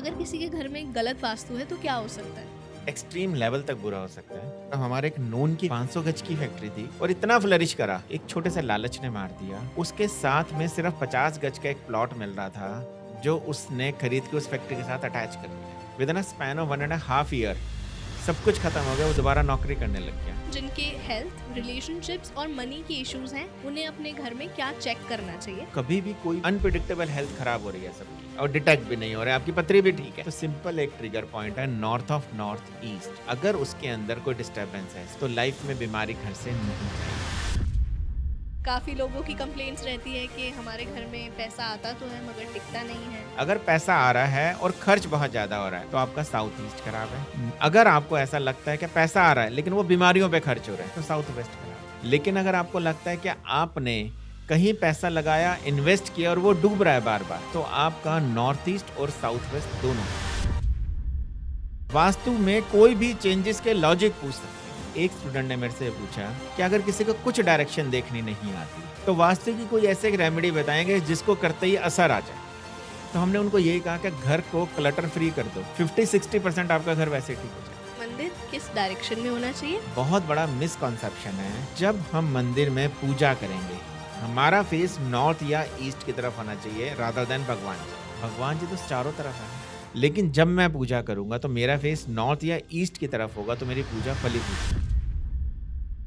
अगर किसी के घर में गलत वास्तु है तो क्या हो सकता है? एक्सट्रीम लेवल तक बुरा हो सकता है। तो हमारे एक नोन की 500 गज की फैक्ट्री थी और इतना फ्लरिश करा, एक छोटे से लालच ने मार दिया। उसके साथ में सिर्फ 50 गज का एक प्लॉट मिल रहा था जो उसने खरीद के उस फैक्ट्री के साथ अटैच कर दिया। With in a span of 1.5 year सब कुछ खत्म हो गया, वो दोबारा नौकरी करने लग गया। जिनके हेल्थ, रिलेशनशिप्स और मनी के इश्यूज हैं, उन्हें अपने घर में क्या चेक करना चाहिए? कभी भी कोई अनप्रिडिक्टेबल हेल्थ खराब हो रही है सबकी और डिटेक्ट भी नहीं हो रहा है, आपकी पथरी भी ठीक है, तो सिंपल एक ट्रिगर पॉइंट है नॉर्थ ऑफ नॉर्थ ईस्ट। अगर उसके अंदर कोई डिस्टर्बेंस है तो लाइफ में बीमारी घर से नहीं जाएगी। काफी लोगों की कंप्लेंट्स रहती है कि हमारे घर में पैसा आता तो है मगर टिकता नहीं है। अगर पैसा आ रहा है और खर्च बहुत ज्यादा हो रहा है तो आपका साउथ ईस्ट खराब है। अगर आपको ऐसा लगता है कि पैसा आ रहा है लेकिन वो बीमारियों पे खर्च हो रहा है तो साउथ वेस्ट खराब है। लेकिन अगर आपको लगता है कि आपने कहीं पैसा लगाया, इन्वेस्ट किया और वो डूब रहा है बार बार, तो आपका नॉर्थ ईस्ट और साउथ वेस्ट दोनों। वास्तु में कोई भी चेंजेस के लॉजिक पूछ सकते हैं। एक स्टूडेंट ने मेरे से पूछा कि अगर किसी को कुछ डायरेक्शन देखनी नहीं आती तो वास्तु की कोई ऐसे रेमेडी बताएंगे जिसको करते ही असर आ जाए। तो हमने उनको यही कहा कि घर को क्लटर फ्री कर दो, 50-60% आपका घर वैसे ठीक हो जाए। मंदिर किस डायरेक्शन में होना चाहिए? बहुत बड़ा मिसकॉन्सेप्शन है, जब हम मंदिर में पूजा करेंगे हमारा फेस नॉर्थ या ईस्ट की तरफ होना चाहिए रादर देन भगवान जी तो चारों तरफ है। लेकिन जब मैं पूजा करूंगा तो मेरा फेस नॉर्थ या ईस्ट की तरफ होगा तो मेरी पूजा फलीभूत।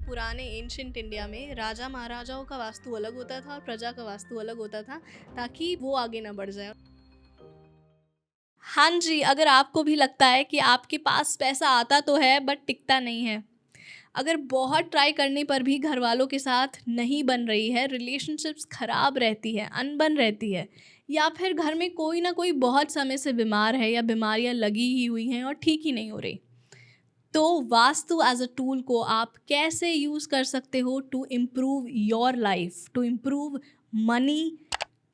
पुराने एंशिएंट इंडिया में राजा महाराजाओं का वास्तु अलग होता था और प्रजा का वास्तु अलग होता था, ताकि वो आगे ना बढ़ जाए। हाँ जी, अगर आपको भी लगता है कि आपके पास पैसा आता तो है बट टिकता नहीं है, अगर बहुत ट्राई करने पर भी घर वालों के साथ नहीं बन रही है, रिलेशनशिप्स खराब रहती है, अनबन रहती है, या फिर घर में कोई ना कोई बहुत समय से बीमार है या बीमारियां लगी ही हुई हैं और ठीक ही नहीं हो रही, तो वास्तु एज अ टूल को आप कैसे यूज़ कर सकते हो to improve your life, to improve money,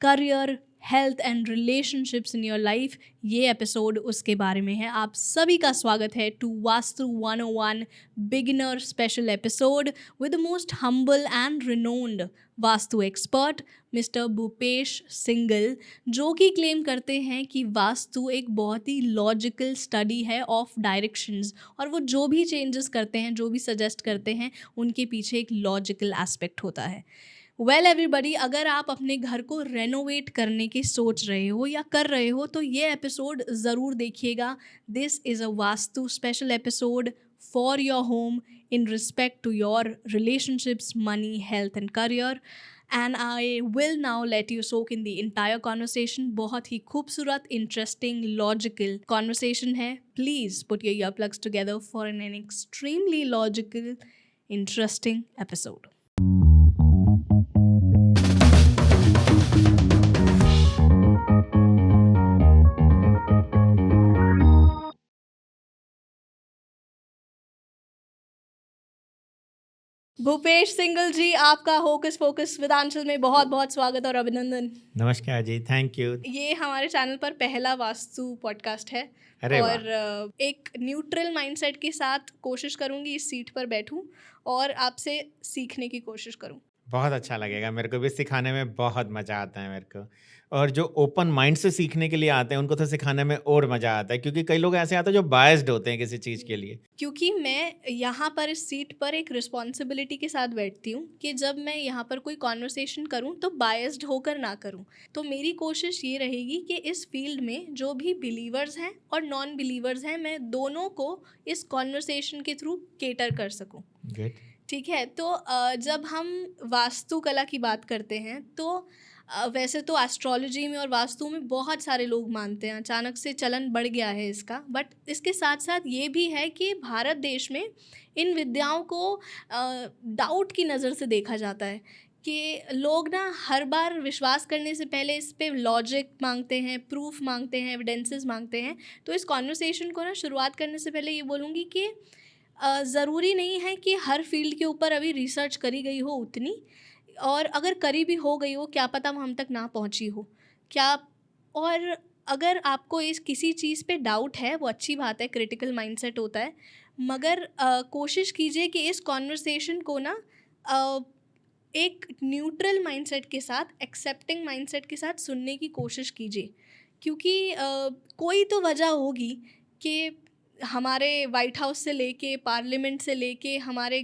career, health and relationships in your life, ये एपिसोड उसके बारे में है। आप सभी का स्वागत है to Vastu 101 beginner special episode with the most humble and renowned Vastu expert mister Bhupesh Singal, जो कि क्लेम करते हैं कि वास्तु एक बहुत ही लॉजिकल स्टडी है ऑफ डायरेक्शंस, और वो जो भी चेंजेस करते हैं, जो भी सजेस्ट करते हैं, उनके पीछे एक लॉजिकल एस्पेक्ट होता है। वेल एवरीबडी, अगर आप अपने घर को रेनोवेट करने की सोच रहे हो या कर रहे हो तो ये एपिसोड ज़रूर देखिएगा। This is a vastu special episode for your home in respect to your relationships, money, health and career. And I will now let you soak in the entire conversation. बहुत ही खूबसूरत, इंटरेस्टिंग, लॉजिकल कॉन्वर्सेशन है। Please put your ear plugs together for an extremely logical, interesting episode. Bhupesh Singhal ji, आपका hocus focus विदांचल में बहुत बहुत स्वागत और अभिनंदन। नमस्कार जी, थैंक यू। ये हमारे चैनल पर पहला वास्तु पॉडकास्ट है। अरे वाह। और एक न्यूट्रल माइंडसेट के साथ कोशिश करूंगी इस सीट पर बैठूं और आपसे सीखने की कोशिश करूं। बहुत अच्छा लगेगा, मेरे को भी सिखाने में बहुत मज़ा आता है मेरे को। और जो ओपन माइंड से सीखने के लिए आते हैं उनको तो सिखाने में और मज़ा आता है, क्योंकि कई लोग ऐसे आते हैं जो बायस्ड होते हैं किसी चीज़ के लिए। क्योंकि मैं यहाँ पर इस सीट पर एक रिस्पॉन्सिबिलिटी के साथ बैठती हूँ कि जब मैं यहाँ पर कोई कॉन्वर्सेशन करूँ तो बायस्ड होकर ना करूँ। तो मेरी कोशिश ये रहेगी कि इस फील्ड में जो भी बिलीवर्स हैं और नॉन बिलीवर्स हैं, मैं दोनों को इस कॉन्वर्सेशन के थ्रू केटर कर सकूँ। गुड। ठीक है, तो जब हम वास्तुकला की बात करते हैं तो वैसे तो एस्ट्रोलॉजी में और वास्तु में बहुत सारे लोग मानते हैं, अचानक से चलन बढ़ गया है इसका। बट इसके साथ साथ ये भी है कि भारत देश में इन विद्याओं को डाउट की नज़र से देखा जाता है कि लोग ना हर बार विश्वास करने से पहले इस पे लॉजिक मांगते हैं, प्रूफ मांगते हैं, एविडेंसेस मांगते हैं। तो इस कॉन्वर्सेशन को ना शुरुआत करने से पहले ये बोलूँगी कि ज़रूरी नहीं है कि हर फील्ड के ऊपर अभी रिसर्च करी गई हो उतनी, और अगर करी भी हो गई हो, क्या पता वो हम तक ना पहुंची हो क्या। और अगर आपको इस किसी चीज़ पे डाउट है, वो अच्छी बात है, क्रिटिकल माइंडसेट होता है, मगर कोशिश कीजिए कि इस कॉन्वर्सेशन को ना अ, एक न्यूट्रल माइंडसेट के साथ, एक्सेप्टिंग माइंडसेट के साथ सुनने की कोशिश कीजिए। क्योंकि कोई तो वजह होगी कि हमारे वाइट हाउस से लेके पार्लियामेंट से लेके हमारे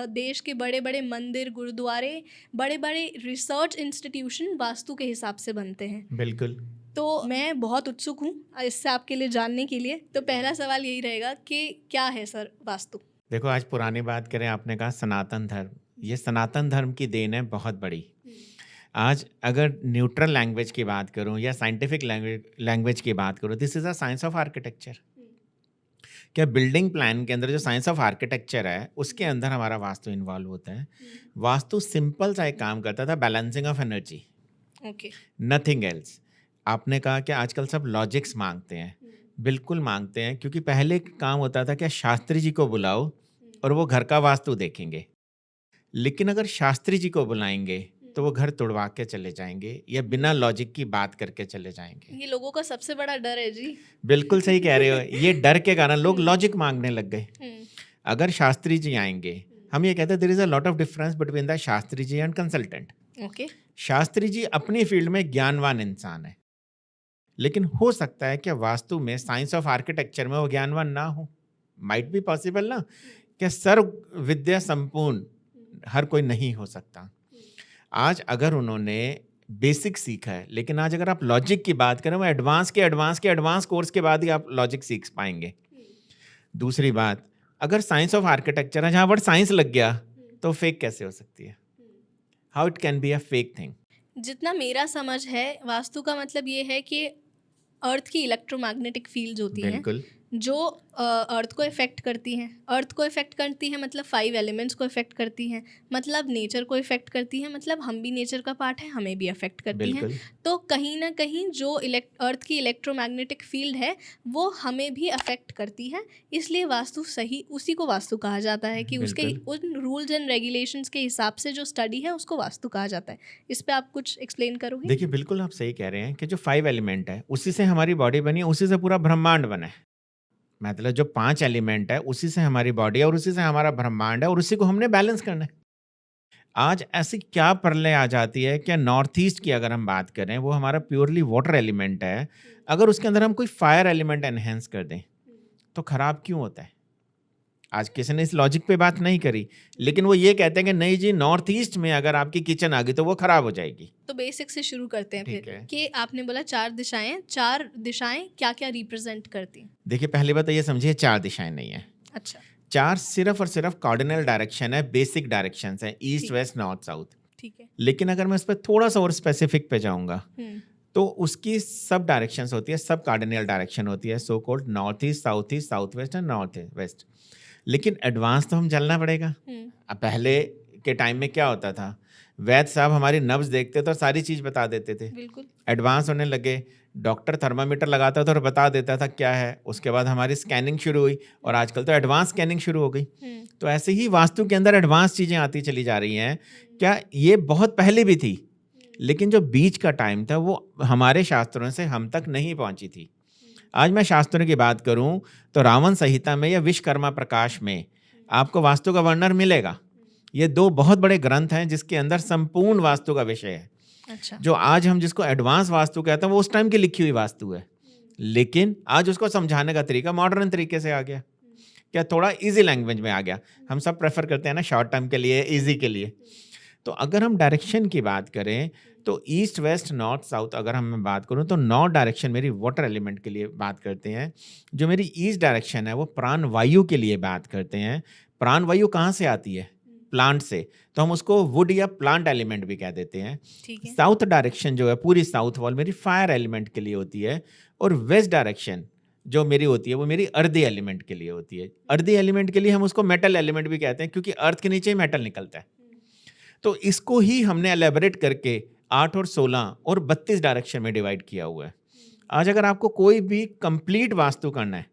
देश के बड़े बड़े मंदिर गुरुद्वारे बड़े बड़े रिसर्च इंस्टीट्यूशन वास्तु के हिसाब से बनते हैं। बिल्कुल। तो मैं बहुत उत्सुक हूँ इससे आपके लिए जानने के लिए। तो पहला सवाल यही रहेगा कि क्या है सर वास्तु? देखो, आज पुरानी बात करें, आपने कहा सनातन धर्म, ये सनातन धर्म की देन है बहुत बड़ी। आज अगर न्यूट्रल लैंग्वेज की बात करूं या साइंटिफिक लैंग्वेज की बात करूं, this is a science of architecture. क्या बिल्डिंग प्लान के अंदर जो साइंस ऑफ आर्किटेक्चर है उसके अंदर हमारा वास्तु इन्वॉल्व होता है। वास्तु सिंपल सा एक काम करता था, balancing of energy, okay. Nothing else. आपने कहा कि आजकल सब लॉजिक्स मांगते हैं, बिल्कुल मांगते हैं, क्योंकि पहले काम होता था कि शास्त्री जी को बुलाओ और वो घर का वास्तु देखेंगे। लेकिन अगर शास्त्री जी को बुलाएंगे तो वो घर तुड़वा के चले जाएंगे या बिना लॉजिक की बात करके चले जाएंगे। ये लोगों का सबसे बड़ा डर है जी। बिल्कुल सही कह रहे हो, ये डर के कारण लोग लॉजिक मांगने लग गए। हम्म, अगर शास्त्री जी आएंगे, हम ये कहते हैं there is a lot of difference between the Shastri ji and consultant. Okay. Shastri ji अपनी फील्ड में ज्ञानवान इंसान है, लेकिन हो सकता है कि वास्तु में, साइंस ऑफ आर्किटेक्चर में वो ज्ञानवान ना हो। माइट बी पॉसिबल ना, कि सर्व विद्या संपूर्ण हर कोई नहीं हो सकता। आज अगर उन्होंने बेसिक सीखा है, लेकिन आज अगर आप लॉजिक की बात करें, वो एडवांस कोर्स के बाद ही आप लॉजिक सीख पाएंगे। दूसरी बात, अगर साइंस ऑफ आर्किटेक्चर है, जहाँ वर्ड साइंस लग गया तो फेक कैसे हो सकती है? How it can be a fake thing? जितना मेरा समझ है वास्तु का मतलब ये है कि अर्थ की इलेक्ट्रोमैग्नेटिक फील्ड्स होती हैं बिल्कुल। जो अर्थ को इफ़ेक्ट करती हैं। अर्थ को इफ़ेक्ट करती हैं मतलब 5 एलिमेंट्स को इफ़ेक्ट करती हैं, मतलब नेचर को इफ़ेक्ट करती हैं, मतलब हम भी नेचर का पार्ट है, हमें भी अफेक्ट करती हैं। बिल्कुल। तो कहीं ना कहीं जो अर्थ की इलेक्ट्रोमैग्नेटिक फील्ड है वो हमें भी अफेक्ट करती है। इसलिए वास्तु सही, उसी को वास्तु कहा जाता है कि उसके बिल्कुल। उन रूल्स एंड रेगुलेशंस के हिसाब से जो स्टडी है उसको वास्तु कहा जाता है। इस पे आप कुछ एक्सप्लेन करोगे? देखिए, बिल्कुल आप सही कह रहे हैं कि जो 5 एलिमेंट है उसी से हमारी बॉडी बनी है, उसी से पूरा ब्रह्मांड बना है। मतलब जो 5 एलिमेंट है उसी से हमारी बॉडी है और उसी से हमारा ब्रह्मांड है और उसी को हमने बैलेंस करना है। आज ऐसी क्या प्रलय आ जाती है कि नॉर्थ ईस्ट की अगर हम बात करें, वो हमारा प्योरली वाटर एलिमेंट है, अगर उसके अंदर हम कोई फायर एलिमेंट एनहेंस कर दें तो खराब क्यों होता है? आज किसी ने इस लॉजिक पे बात नहीं करी, लेकिन वो ये कहते हैं कि नहीं जी, नॉर्थ ईस्ट में अगर आपकी किचन आ गई तो वो खराब हो जाएगी। तो बेसिक से शुरू करते हैं ठीक फिर है। कि आपने बोला 4 दिशाएं, 4 दिशाएं क्या क्या रिप्रेजेंट करती हैं? देखिए, पहली बात तो ये समझिए 4 दिशाएं नहीं है। अच्छा, 4 सिर्फ और सिर्फ कार्डिनल डायरेक्शन है, बेसिक डायरेक्शंस है, ईस्ट, ठीक। West, north, south. ठीक है। लेकिन अगर मैं इस पर थोड़ा सा और स्पेसिफिक पे जाऊंगा हम्म, तो उसकी सब डायरेक्शंस होती है, सब कार्डिनल डायरेक्शन होती है, so called north east, south west and north west. लेकिन एडवांस तो हम चलना पड़ेगा। अब पहले के टाइम में क्या होता था, वैद्य साहब हमारी नब्ज देखते थे और सारी चीज़ बता देते थे। बिल्कुल। एडवांस होने लगे, डॉक्टर थर्मामीटर लगाता था और बता देता था क्या है। उसके बाद हमारी स्कैनिंग शुरू हुई और आजकल तो एडवांस स्कैनिंग शुरू हो गई। तो ऐसे ही वास्तु के अंदर एडवांस चीज़ें आती चली जा रही हैं। क्या ये बहुत पहले भी थी, लेकिन जो बीच का टाइम था वो हमारे शास्त्रों से हम तक नहीं पहुंची थी। आज मैं शास्त्रों की बात करूं तो रावण संहिता में या विश्वकर्मा प्रकाश में आपको वास्तु का वर्णन मिलेगा। ये 2 बहुत बड़े ग्रंथ हैं जिसके अंदर संपूर्ण वास्तु का विषय है। अच्छा। जो आज हम जिसको एडवांस वास्तु कहते हैं वो उस टाइम की लिखी हुई वास्तु है, लेकिन आज उसको समझाने का तरीका मॉडर्न तरीके से आ गया, क्या थोड़ा इजी लैंग्वेज में आ गया। हम सब प्रेफर करते हैं ना शॉर्ट टर्म के लिए, इजी के लिए। तो अगर हम डायरेक्शन की बात करें तो ईस्ट, वेस्ट, नॉर्थ, साउथ अगर हम मैं बात करूं तो नॉर्थ डायरेक्शन मेरी वाटर एलिमेंट के लिए बात करते हैं। जो मेरी ईस्ट डायरेक्शन है वो प्राण वायु के लिए बात करते हैं। प्राण वायु कहाँ से आती है? प्लांट से, तो हम उसको वुड या प्लांट एलिमेंट भी कह देते हैं। ठीक है। साउथ डायरेक्शन जो है पूरी साउथ वॉल मेरी फायर एलिमेंट के लिए होती है, और वेस्ट डायरेक्शन जो मेरी होती है वो मेरी अर्दी एलिमेंट के लिए होती है। अर्दी एलिमेंट के लिए हम उसको मेटल एलिमेंट भी कहते हैं, क्योंकि अर्थ के नीचे ही मेटल निकलता है। तो इसको ही हमने एलेबोरेट करके 8 और 16 और 32 डायरेक्शन में डिवाइड किया हुआ है। आज अगर आपको कोई भी कंप्लीट वास्तु करना है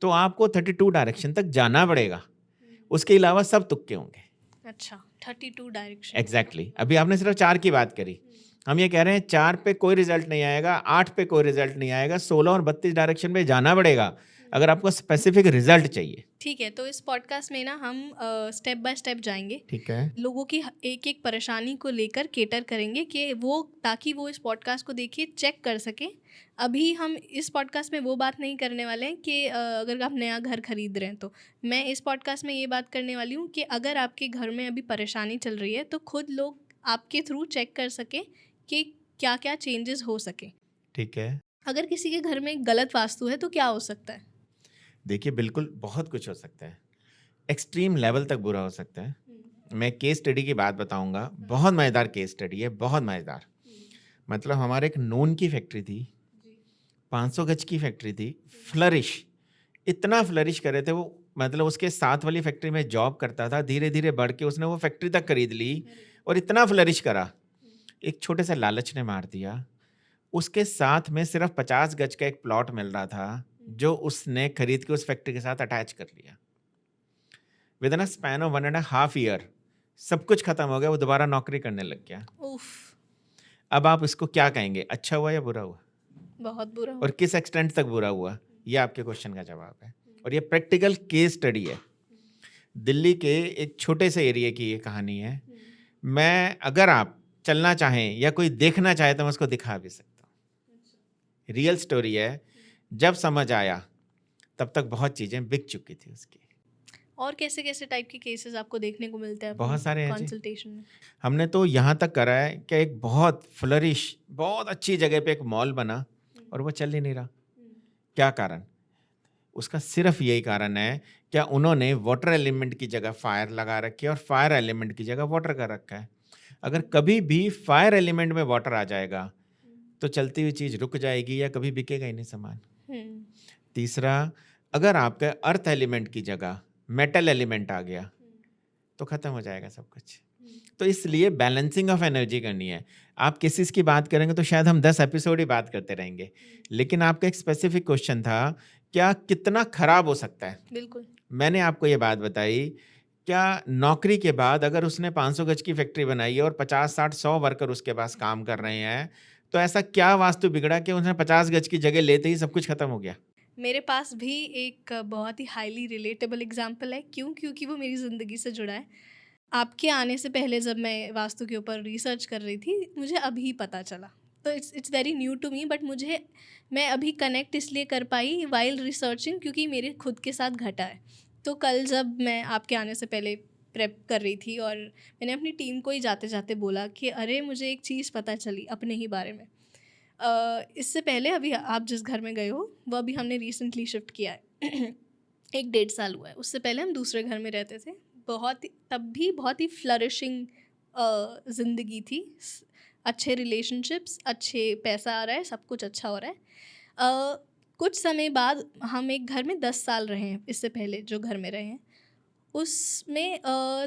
तो आपको 32 डायरेक्शन तक जाना पड़ेगा, उसके अलावा सब तुक्के होंगे। अच्छा, 32 डायरेक्शन। एग्जैक्टली। अभी आपने सिर्फ 4 की बात करी, हम ये कह रहे हैं 4 पे कोई रिजल्ट नहीं आएगा, 8 पे कोई रिजल्ट नहीं आएगा, 16 और 32 डायरेक्शन में जाना पड़ेगा अगर आपको स्पेसिफिक रिजल्ट चाहिए। ठीक है, तो इस पॉडकास्ट में ना हम स्टेप बाय स्टेप जाएंगे, ठीक है। लोगों की एक एक परेशानी को लेकर केटर करेंगे कि वो, ताकि वो इस पॉडकास्ट को देखिए, चेक कर सकें। अभी हम इस पॉडकास्ट में वो बात नहीं करने वाले हैं कि अगर आप नया घर खरीद रहे हैं, तो मैं इस पॉडकास्ट में ये बात करने वाली हूँ कि अगर आपके घर में अभी परेशानी चल रही है तो खुद लोग आपके थ्रू चेक कर सकें कि क्या क्या चेंजेस हो सके। ठीक है। अगर किसी के घर में गलत वास्तु है तो क्या हो सकता है? देखिए, बिल्कुल बहुत कुछ हो सकता है, एक्सट्रीम लेवल तक बुरा हो सकता है। मैं केस स्टडी की बात बताऊंगा, बहुत मज़ेदार केस स्टडी है, बहुत मज़ेदार। मतलब हमारे एक नून की फैक्ट्री थी, 500 गज की फैक्ट्री थी, फ्लरिश, इतना फ्लरिश करे थे वो। मतलब उसके साथ वाली फैक्ट्री में जॉब करता था, धीरे धीरे बढ़ के उसने वो फैक्ट्री तक खरीद ली और इतना फ्लरिश करा, एक छोटे से लालच ने मार दिया। उसके साथ में सिर्फ 50 गज का एक प्लॉट मिल रहा था जो उसने खरीद के उस फैक्ट्री के साथ अटैच कर लिया। With in a span of 1.5 year सब कुछ खत्म हो गया, वो दोबारा नौकरी करने लग गया। उफ, अब आप इसको क्या कहेंगे, अच्छा हुआ या बुरा हुआ? बहुत बुरा और हुआ। किस एक्सटेंट तक बुरा हुआ, ये आपके क्वेश्चन का जवाब है। और ये प्रैक्टिकल केस स्टडी है, दिल्ली के एक छोटे से एरिया की ये कहानी है। मैं, अगर आप चलना चाहें या कोई देखना चाहे तो मैं उसको दिखा भी सकता हूँ। रियल स्टोरी है, जब समझ आया तब तक बहुत चीज़ें बिक चुकी थी उसकी। और कैसे कैसे टाइप के केसेस आपको देखने को मिलते हैं बहुत सारे हैं जी। कंसल्टेशन में? हमने तो यहाँ तक करा है कि एक बहुत फ्लरिश, बहुत अच्छी जगह पे एक मॉल बना और वो चल ही नहीं रहा। क्या कारण? उसका सिर्फ यही कारण है, क्या उन्होंने वाटर एलिमेंट की जगह फायर लगा रखी है और फायर एलिमेंट की जगह वाटर का रखा है। अगर कभी भी फायर एलिमेंट में वाटर आ जाएगा तो चलती हुई चीज़ रुक जाएगी या कभी बिकेगा ही नहीं सामान। हम्म, तीसरा, अगर आपके अर्थ एलिमेंट की जगह मेटल एलिमेंट आ गया तो खत्म हो जाएगा सब कुछ। तो इसलिए बैलेंसिंग ऑफ एनर्जी करनी है। आप किस की बात करेंगे तो शायद हम 10 एपिसोड ही बात करते रहेंगे, लेकिन आपका एक स्पेसिफिक क्वेश्चन था, क्या कितना खराब हो सकता है। बिल्कुल। मैंने आपको ये बात बताई, क्या नौकरी के बाद अगर उसने 500 गज की फैक्ट्री बनाई है और 50 60 100 वर्कर उसके पास काम कर रहे हैं, तो ऐसा क्या वास्तु बिगड़ा कि उसने 50 गज की जगह लेते ही सब कुछ खत्म हो गया? मेरे पास भी एक बहुत ही हाईली रिलेटेबल एग्जांपल है। क्यों? क्योंकि वो मेरी ज़िंदगी से जुड़ा है। आपके आने से पहले जब मैं वास्तु के ऊपर रिसर्च कर रही थी, मुझे अभी पता चला। तो it's very new to me, but मैं अभी कनेक्ट इसलिए कर पाई वाइल रिसर्चिंग, क्योंकि मेरे खुद के साथ घटा है। तो कल जब मैं आपके आने से पहले प्रेप कर रही थी और मैंने अपनी टीम को ही जाते जाते बोला कि अरे, मुझे एक चीज़ पता चली अपने ही बारे में। इससे पहले अभी आप जिस घर में गए हो वो अभी हमने रिसेंटली शिफ्ट किया है। 1 डेढ़ साल हुआ है। उससे पहले हम दूसरे घर में रहते थे। तब भी बहुत ही फ्लरिशिंग ज़िंदगी थी। अच्छे रिलेशनशिप्स, अच्छे पैसा आ रहा है, सब कुछ अच्छा हो रहा है। कुछ समय बाद हम एक घर में 10 साल रहे हैं, इससे पहले जो घर में रहे हैं उसमें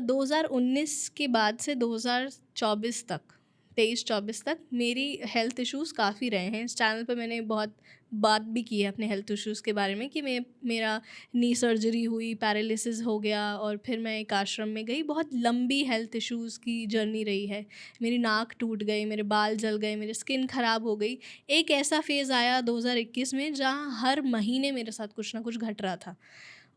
2019 के बाद से 2024 तक, 23-24 तक मेरी हेल्थ इश्यूज़ काफ़ी रहे हैं। इस चैनल पे मैंने बहुत बात भी की है अपने हेल्थ इश्यूज़ के बारे में कि मेरा नी सर्जरी हुई, पैरालिसिस हो गया और फिर मैं एक आश्रम में गई। बहुत लंबी हेल्थ इश्यूज़ की जर्नी रही है। मेरी नाक टूट गई, मेरे बाल जल गए, मेरी स्किन ख़राब हो गई। एक ऐसा फ़ेज़ आया 2021 में जहाँ हर महीने मेरे साथ कुछ ना कुछ घट रहा था।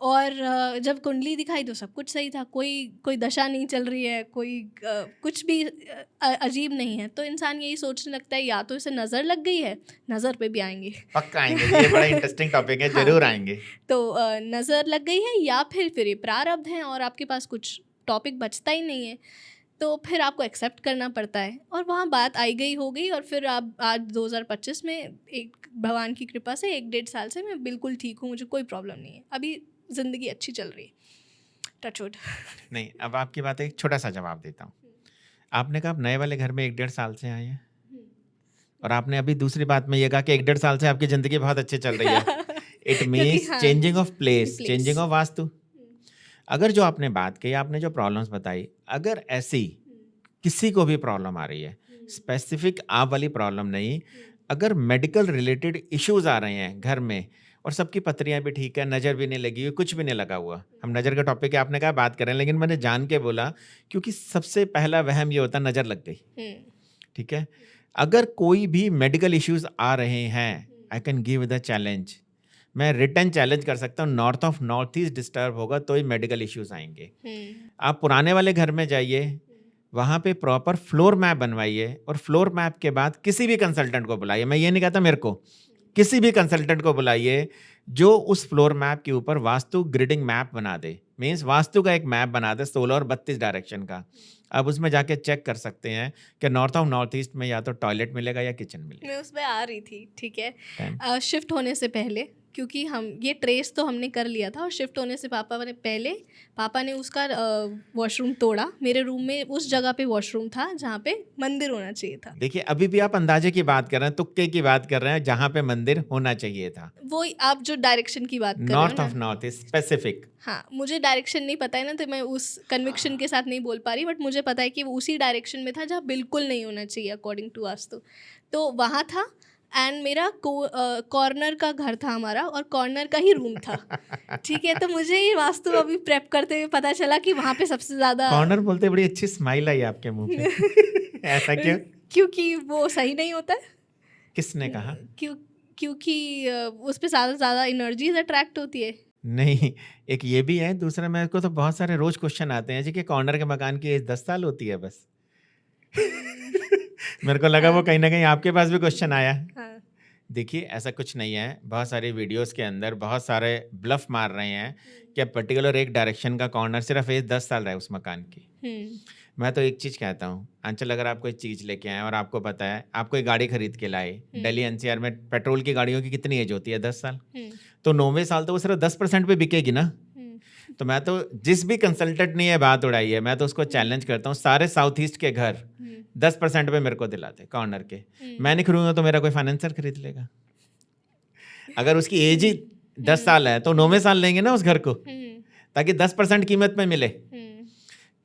और जब कुंडली दिखाई तो सब कुछ सही था, कोई दशा नहीं चल रही है, कुछ भी अजीब नहीं है। तो इंसान यही सोचने लगता है, या तो इसे नज़र लग गई है, नज़र पे भी आएंगे। पक्का आएंगे जी, ये बड़ा इंटरेस्टिंग टॉपिक है, हाँ, जरूर आएंगे। तो नज़र लग गई है या फिर ये प्रारब्ध है और आपके पास कुछ टॉपिक बचता ही नहीं है, तो फिर आपको एक्सेप्ट करना पड़ता है। और वहाँ बात आई गई हो गई और फिर अब आज 2025 में एक भगवान की कृपा से 1 डेढ़ साल से मैं बिल्कुल ठीक हूँ, मुझे कोई प्रॉब्लम नहीं है। अभी ज़िंदगी अच्छी चल रही है, टच वुड। नहीं, अब आपकी बात एक छोटा सा जवाब देता हूँ। आपने कहा आप नए वाले घर में 1 डेढ़ साल से आए हैं, और आपने अभी दूसरी बात में ये कहा कि 1 डेढ़ साल से आपकी ज़िंदगी बहुत अच्छी चल रही है। इट क्योंकि मीन्स हाँ, changing of place, place. Changing of vastu. अगर जो आपने बात कही, आपने जो प्रॉब्लम्स बताई, अगर ऐसी किसी को भी प्रॉब्लम आ रही है, स्पेसिफिक आप वाली प्रॉब्लम नहीं, अगर मेडिकल रिलेटेड इश्यूज आ रहे हैं घर में और सबकी पथरियां भी ठीक है, नज़र भी नहीं लगी हुई, कुछ भी नहीं लगा हुआ, हम नज़र का टॉपिक है, आपने कहा बात करें, लेकिन मैंने जान के बोला क्योंकि सबसे पहला वहम ये होता है नज़र लग गई, ठीक है। अगर कोई भी मेडिकल इश्यूज आ रहे हैं, I can give the challenge, मैं रिटर्न चैलेंज कर सकता हूँ, north of north east disturb होगा तो ही मेडिकल इश्यूज आएंगे। आप पुराने वाले घर में जाइए, वहाँ पे प्रॉपर फ्लोर मैप बनवाइए और फ्लोर मैप के बाद किसी भी कंसल्टेंट को बुलाइए, मैं ये नहीं कहता मेरे को, किसी भी कंसल्टेंट को बुलाइए जो उस फ्लोर मैप के ऊपर वास्तु ग्रिडिंग मैप बना दे, मीन्स वास्तु का एक मैप बना दे 16 और 32 डायरेक्शन का। अब उसमें जाके चेक कर सकते हैं कि नॉर्थ ऑफ नॉर्थ ईस्ट में या तो टॉयलेट मिलेगा या किचन मिलेगा। मैं उसमें आ रही थी, ठीक है। Then- शिफ्ट होने से पहले, क्योंकि हम ये ट्रेस तो हमने कर लिया था, और शिफ्ट होने से पापा ने उसका वॉशरूम तोड़ा। मेरे रूम में उस जगह पे वॉशरूम था जहाँ पे मंदिर होना चाहिए था। देखिए अभी भी आप अंदाजे की बात कर रहे हैं, तुक्के की बात कर रहे हैं, जहाँ पे मंदिर होना चाहिए था। वो आप जो डायरेक्शन की बात कर रहे हो नॉर्थ ना, ऑफ नॉर्थ ईस्ट स्पेसिफिक। हाँ, मुझे डायरेक्शन नहीं पता है ना, तो मैं उस कन्विक्शन के साथ नहीं बोल पा रही, बट मुझे पता है कि वो उसी डायरेक्शन में था जहाँ बिल्कुल नहीं होना चाहिए अकॉर्डिंग टू वास्तु। तो वहाँ था, एंड मेरा कॉर्नर का घर था हमारा, और कॉर्नर का ही रूम था। ठीक है, तो मुझे ये वास्तु अभी प्रेप करते हुए पता चला कि वहाँ पे सबसे ज़्यादा कॉर्नर बोलते बड़ी अच्छी स्माइल आई आपके मुंह पे। ऐसा क्यों? क्योंकि वो सही नहीं होता है। किसने कहा? क्योंकि उस पर ज़्यादा से ज़्यादा एनर्जीज अट्रैक्ट होती है। नहीं, एक ये भी है, दूसरा मेरे को तो बहुत सारे रोज क्वेश्चन आते हैं जी कि कॉर्नर के मकान की एज 10 साल होती है बस। मेरे को लगा वो कहीं ना कहीं आपके पास भी क्वेश्चन आया। हाँ। देखिए ऐसा कुछ नहीं है, बहुत सारे वीडियोस के अंदर बहुत सारे ब्लफ मार रहे हैं कि पर्टिकुलर एक डायरेक्शन का कॉर्नर सिर्फ एज 10 साल रहा है उस मकान की। मैं तो एक चीज़ कहता हूँ, अंचल, अगर आप कोई चीज़ लेके आए और आपको पता है आप कोई गाड़ी खरीद के लाए, दिल्ली एनसीआर में पेट्रोल की गाड़ियों की कितनी एज होती है? 10 साल। तो 9वें साल तो वो सिर्फ 10% पे बिकेगी ना। तो मैं तो जिस भी कंसल्टेंट ने ये बात उड़ाई है, मैं तो उसको चैलेंज करता हूँ, सारे साउथ ईस्ट के घर 10% पे मेरे को दिलाते कॉर्नर के। मैं नहीं खरीदूंगा तो मेरा कोई फाइनेंसर खरीद लेगा। अगर उसकी एज ही 10 साल है तो 9वें साल लेंगे ना उस घर को, ताकि 10% कीमत में मिले।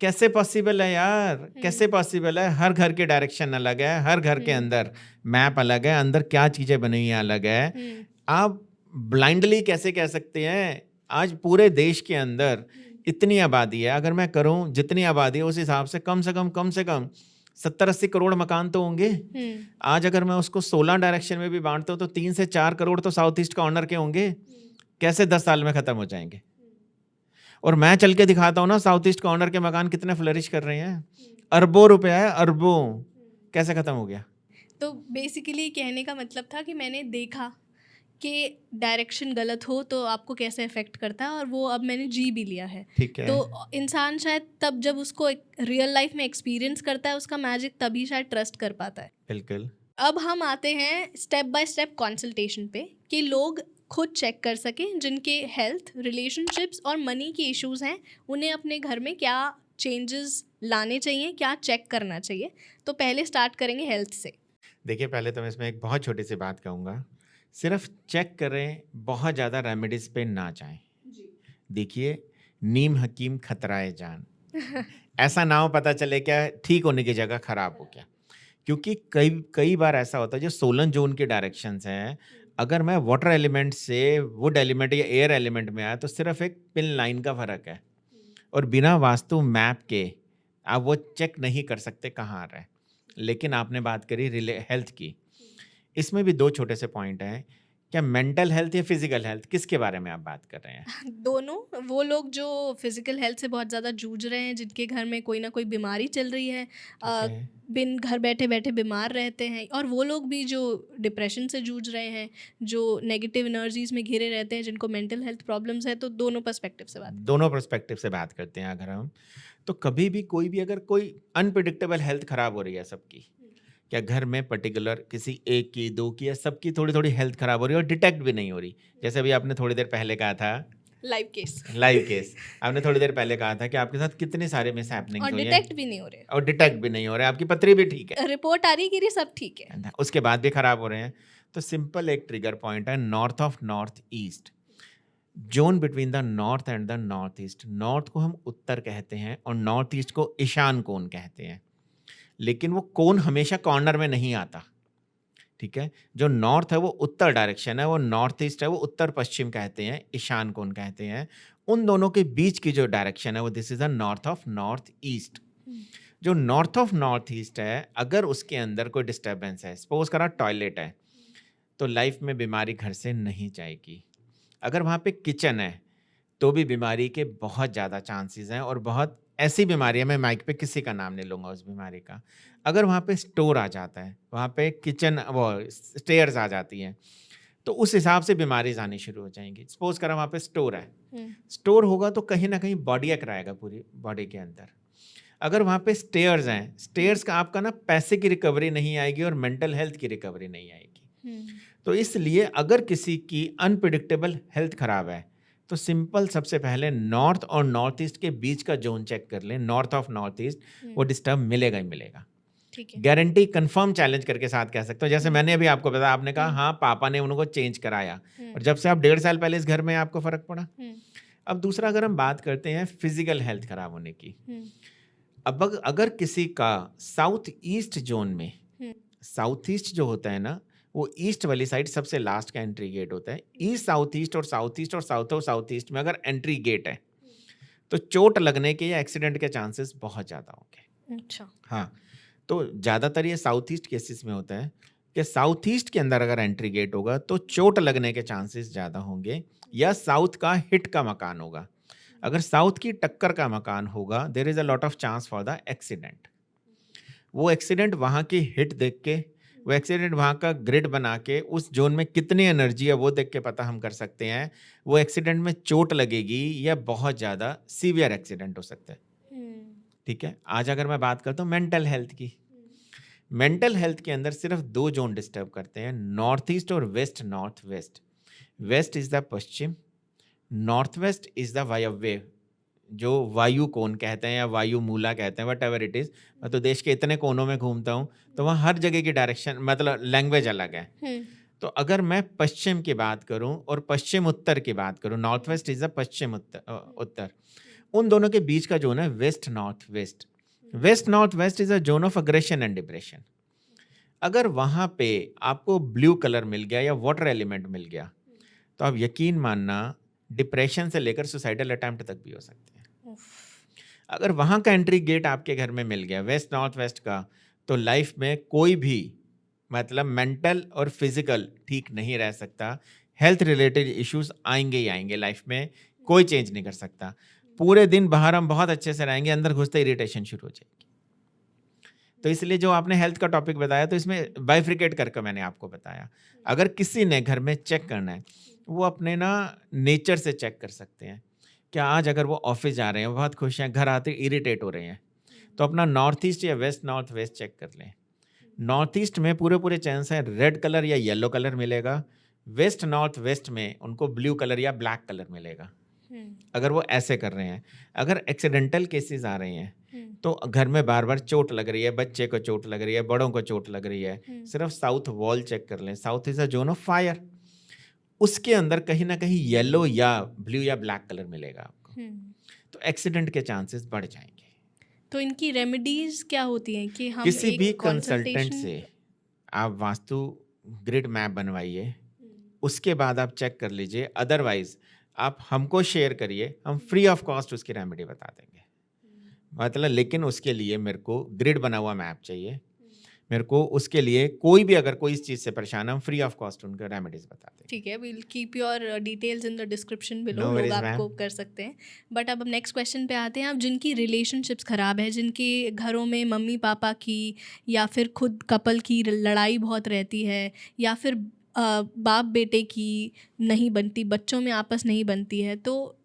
कैसे पॉसिबल है यार, कैसे पॉसिबल है? हर घर के डायरेक्शन अलग है, हर घर के अंदर मैप अलग है, अंदर क्या चीजें बनी हुई हैं अलग है। आप ब्लाइंडली कैसे कह सकते हैं? आज पूरे देश के अंदर इतनी आबादी है, अगर मैं करूं जितनी आबादी है उस हिसाब से कम से कम 70-80 करोड़ मकान तो होंगे। आज अगर मैं उसको 16 डायरेक्शन में भी बांटता हूं तो 3 से 4 करोड़ तो साउथ ईस्ट कॉर्नर के होंगे। कैसे 10 साल में खत्म हो जाएंगे? और मैं चल के दिखाता हूँ ना साउथ ईस्ट कॉर्नर के मकान कितने फ्लरिश कर रहे हैं। अरबों रुपया है, अरबों। कैसे खत्म हो गया? तो बेसिकली कहने का मतलब था कि मैंने देखा कि डायरेक्शन गलत हो तो आपको कैसे अफेक्ट करता है, और वो अब मैंने जी भी लिया है। ठीक है। तो इंसान शायद तब जब उसको रियल लाइफ में एक्सपीरियंस करता है उसका मैजिक, तभी शायद ट्रस्ट कर पाता है। बिल्कुल। अब हम आते हैं स्टेप बाय स्टेप कंसल्टेशन पे, कि लोग खुद चेक कर सकें जिनके हेल्थ, रिलेशनशिप्स और मनी के इश्यूज हैं, उन्हें अपने घर में क्या चेंजेस लाने चाहिए, क्या चेक करना चाहिए। तो पहले स्टार्ट करेंगे हेल्थ से। देखिए पहले तो मैं इसमें एक बहुत छोटी सी बात कहूँगा, सिर्फ चेक करें, बहुत ज़्यादा रेमेडीज पे ना जाएं। देखिए नीम हकीम खतराए जान। ऐसा ना हो पता चले क्या ठीक होने की जगह खराब हो गया। क्योंकि कई बार ऐसा होता है, जो सोलन जोन के डायरेक्शंस हैं, अगर मैं वाटर एलिमेंट से वुड एलिमेंट या एयर एलिमेंट में आया तो सिर्फ एक पिन लाइन का फर्क है, और बिना वास्तु मैप के आप वो चेक नहीं कर सकते कहाँ आ रहा है। लेकिन आपने बात करी हेल्थ की, इसमें भी 2 छोटे से पॉइंट हैं। क्या मेंटल हेल्थ या फिजिकल हेल्थ, किसके बारे में आप बात कर रहे हैं? दोनों। वो लोग जो फिजिकल हेल्थ से बहुत ज़्यादा जूझ रहे हैं, जिनके घर में कोई ना कोई बीमारी चल रही है, बिन घर बैठे बैठे बीमार रहते हैं, और वो लोग भी जो डिप्रेशन से जूझ रहे हैं, जो नेगेटिव एनर्जीज में घिरे रहते हैं, जिनको मेंटल हेल्थ प्रॉब्लम्स है। तो दोनों पर्सपेक्टिव से बात करते हैं अगर हम, तो कभी भी कोई भी अगर कोई अनप्रिडिक्टेबल हेल्थ खराब हो रही है सबकी, क्या घर में पर्टिकुलर किसी एक की, 2 की या सबकी थोड़ी थोड़ी हेल्थ खराब हो रही है और डिटेक्ट भी नहीं हो रही? जैसे अभी आपने थोड़ी देर पहले कहा था लाइव केस आपने थोड़ी देर पहले कहा था कि आपके साथ कितने सारे मिस हैपनिंग्स और हुई हैं डिटेक्ट भी नहीं हो रहे, और डिटेक्ट भी नहीं हो रहे, आपकी पथरी भी ठीक है, रिपोर्ट आ रही है कि ये सब ठीक है, उसके बाद भी खराब हो रहे हैं। तो सिंपल एक ट्रिगर पॉइंट है, north of north east, zone between the north and the north east. North को हम उत्तर कहते हैं और नॉर्थ ईस्ट को ईशान कोण कहते हैं, लेकिन वो कोण हमेशा कॉर्नर में नहीं आता। ठीक है, जो नॉर्थ है वो उत्तर डायरेक्शन है, वो नॉर्थ ईस्ट है वो उत्तर पश्चिम कहते हैं, ईशान कोण कहते हैं। उन दोनों के बीच की जो डायरेक्शन है वो this is the north of north east. जो नॉर्थ ऑफ नॉर्थ ईस्ट है, अगर उसके अंदर कोई डिस्टर्बेंस है, सपोज करा टॉयलेट है, तो लाइफ में बीमारी घर से नहीं जाएगी। अगर वहाँ पे किचन है तो भी बीमारी के बहुत ज़्यादा चांसेस हैं, और बहुत ऐसी बीमारी है, मैं माइक पे किसी का नाम नहीं लूँगा उस बीमारी का। अगर वहाँ पे स्टोर आ जाता है, वहाँ पे किचन वो स्टेयर्स आ जाती हैं, तो उस हिसाब से बीमारीज आनी शुरू हो जाएंगी। सपोज करा वहाँ पे स्टोर है, स्टोर होगा तो कहीं ना कहीं बॉडी कराएगा पूरी बॉडी के अंदर। अगर वहाँ पे स्टेयर्स हैं, स्टेयर्स का आपका ना पैसे की रिकवरी नहीं आएगी और मेंटल हेल्थ की रिकवरी नहीं आएगी। तो इसलिए अगर किसी की अनप्रिडिक्टेबल हेल्थ खराब है तो सिंपल सबसे पहले नॉर्थ और नॉर्थ ईस्ट के बीच का जोन चेक कर लें। नॉर्थ ऑफ नॉर्थ ईस्ट वो डिस्टर्ब मिलेगा ही मिलेगा, ठीक है। गारंटी कंफर्म चैलेंज करके साथ कह सकते हो। जैसे मैंने अभी आपको बताया, आपने कहा हाँ पापा ने उनको चेंज कराया, और जब से आप 1.5 साल पहले इस घर में आपको फर्क पड़ा। अब दूसरा, अगर हम बात करते हैं फिजिकल हेल्थ खराब होने की, अब अगर किसी का साउथ ईस्ट जोन में, साउथ ईस्ट जो होता है ना, वो ईस्ट वाली साइड सबसे लास्ट का एंट्री गेट होता है। ईस्ट साउथ ईस्ट और साउथ ईस्ट और साउथ ईस्ट में अगर एंट्री गेट है तो चोट लगने के या एक्सीडेंट के चांसेस बहुत ज़्यादा होंगे। अच्छा। हाँ, तो ज़्यादातर ये साउथ ईस्ट केसेस में होता है कि साउथ ईस्ट के अंदर अगर एंट्री गेट होगा तो चोट लगने के चांसेस ज़्यादा होंगे, या साउथ का हिट का मकान होगा। अगर साउथ की टक्कर का मकान होगा, there is a lot of chance for the accident. वो एक्सीडेंट वहाँ की हिट देख के, वो एक्सीडेंट वहाँ का ग्रिड बना के, उस जोन में कितनी एनर्जी है वो देख के पता हम कर सकते हैं वो एक्सीडेंट में चोट लगेगी या बहुत ज़्यादा सीवियर एक्सीडेंट हो सकता है। ठीक है, आज अगर मैं बात करता हूँ मेंटल हेल्थ की, मेंटल हेल्थ के अंदर सिर्फ 2 जोन डिस्टर्ब करते हैं, नॉर्थ ईस्ट और west north west. West is the पश्चिम, नॉर्थ वेस्ट इज द वायव्य, जो वायु कोण कहते हैं या वायु मूला कहते हैं, वट एवर इट इज। मैं तो देश के इतने कोनों में घूमता हूँ तो वहाँ हर जगह की डायरेक्शन मतलब लैंग्वेज अलग है। तो अगर मैं पश्चिम की बात करूं और पश्चिम उत्तर की बात करूं, नॉर्थ वेस्ट इज द पश्चिम उत्तर, उन दोनों के बीच का जोन है waste north west. Waste north west is a zone of aggression and depression. अगर वहां पे आपको ब्लू कलर मिल गया या वाटर एलिमेंट मिल गया तो आप यकीन मानना डिप्रेशन से लेकर सुसाइडल अटेम्प्ट तक भी हो सकते हैं। अगर वहां का एंट्री गेट आपके घर में मिल गया वेस्ट नॉर्थ वेस्ट का, तो लाइफ में कोई भी मतलब मेंटल और फिजिकल ठीक नहीं रह सकता। हेल्थ रिलेटेड इश्यूज आएंगे ही आएंगे लाइफ में, कोई चेंज नहीं कर सकता। पूरे दिन बाहर हम बहुत अच्छे से रहेंगे, अंदर घुसते इरिटेशन शुरू हो जाएगी। तो इसलिए जो आपने हेल्थ का टॉपिक बताया, तो इसमें बाइफ्रिकेट करके मैंने आपको बताया। अगर किसी ने घर में चेक करना है, वो अपने ना नेचर से चेक कर सकते हैं। क्या आज अगर वो ऑफिस जा रहे हैं, बहुत खुश हैं, घर आते इरिटेट हो रहे हैं, तो अपना नॉर्थ ईस्ट या वेस्ट नॉर्थ वेस्ट चेक कर लें। नॉर्थ ईस्ट में पूरे पूरे चांस है रेड कलर या येलो कलर मिलेगा, वेस्ट नॉर्थ वेस्ट में उनको ब्लू कलर या ब्लैक कलर मिलेगा। अगर वो ऐसे कर रहे हैं, अगर एक्सीडेंटल केसेस आ रहे हैं तो घर में बार बार चोट लग रही है, बच्चे को चोट लग रही है, बड़ों को चोट लग रही है, सिर्फ साउथ वॉल चेक कर लें। South is a zone of fire, उसके अंदर कहीं ना कहीं येलो या ब्लू या ब्लैक कलर मिलेगा आपको, तो एक्सीडेंट के चांसेस बढ़ जाएंगे। तो इनकी रेमेडीज क्या होती हैं कि हम किसी एक भी कंसल्टेंट कंसल्टेशन से आप वास्तु ग्रिड मैप बनवाइए, उसके बाद आप चेक कर लीजिए। अदरवाइज आप हमको शेयर करिए, हम फ्री ऑफ कॉस्ट उसकी रेमेडी बता देंगे। मतलब लेकिन उसके लिए मेरे को ग्रिड बना हुआ मैप चाहिए, मेरे को उसके लिए कोई भी अगर कोई इस चीज़ से परेशान है, हम फ्री ऑफ कॉस्ट उनके रेमेडीज बता देंगे। ठीक है, will keep your details in the description below, No लोग worries, आपको ma'am. कर सकते हैं। बट अब हम नेक्स्ट क्वेश्चन पे आते हैं। अब जिनकी रिलेशनशिप्स ख़राब है, जिनके घरों में मम्मी पापा की या फिर खुद कपल की लड़ाई बहुत रहती है, या फिर बाप बेटे की नहीं बनती, बच्चों में आपस नहीं बनती है, तो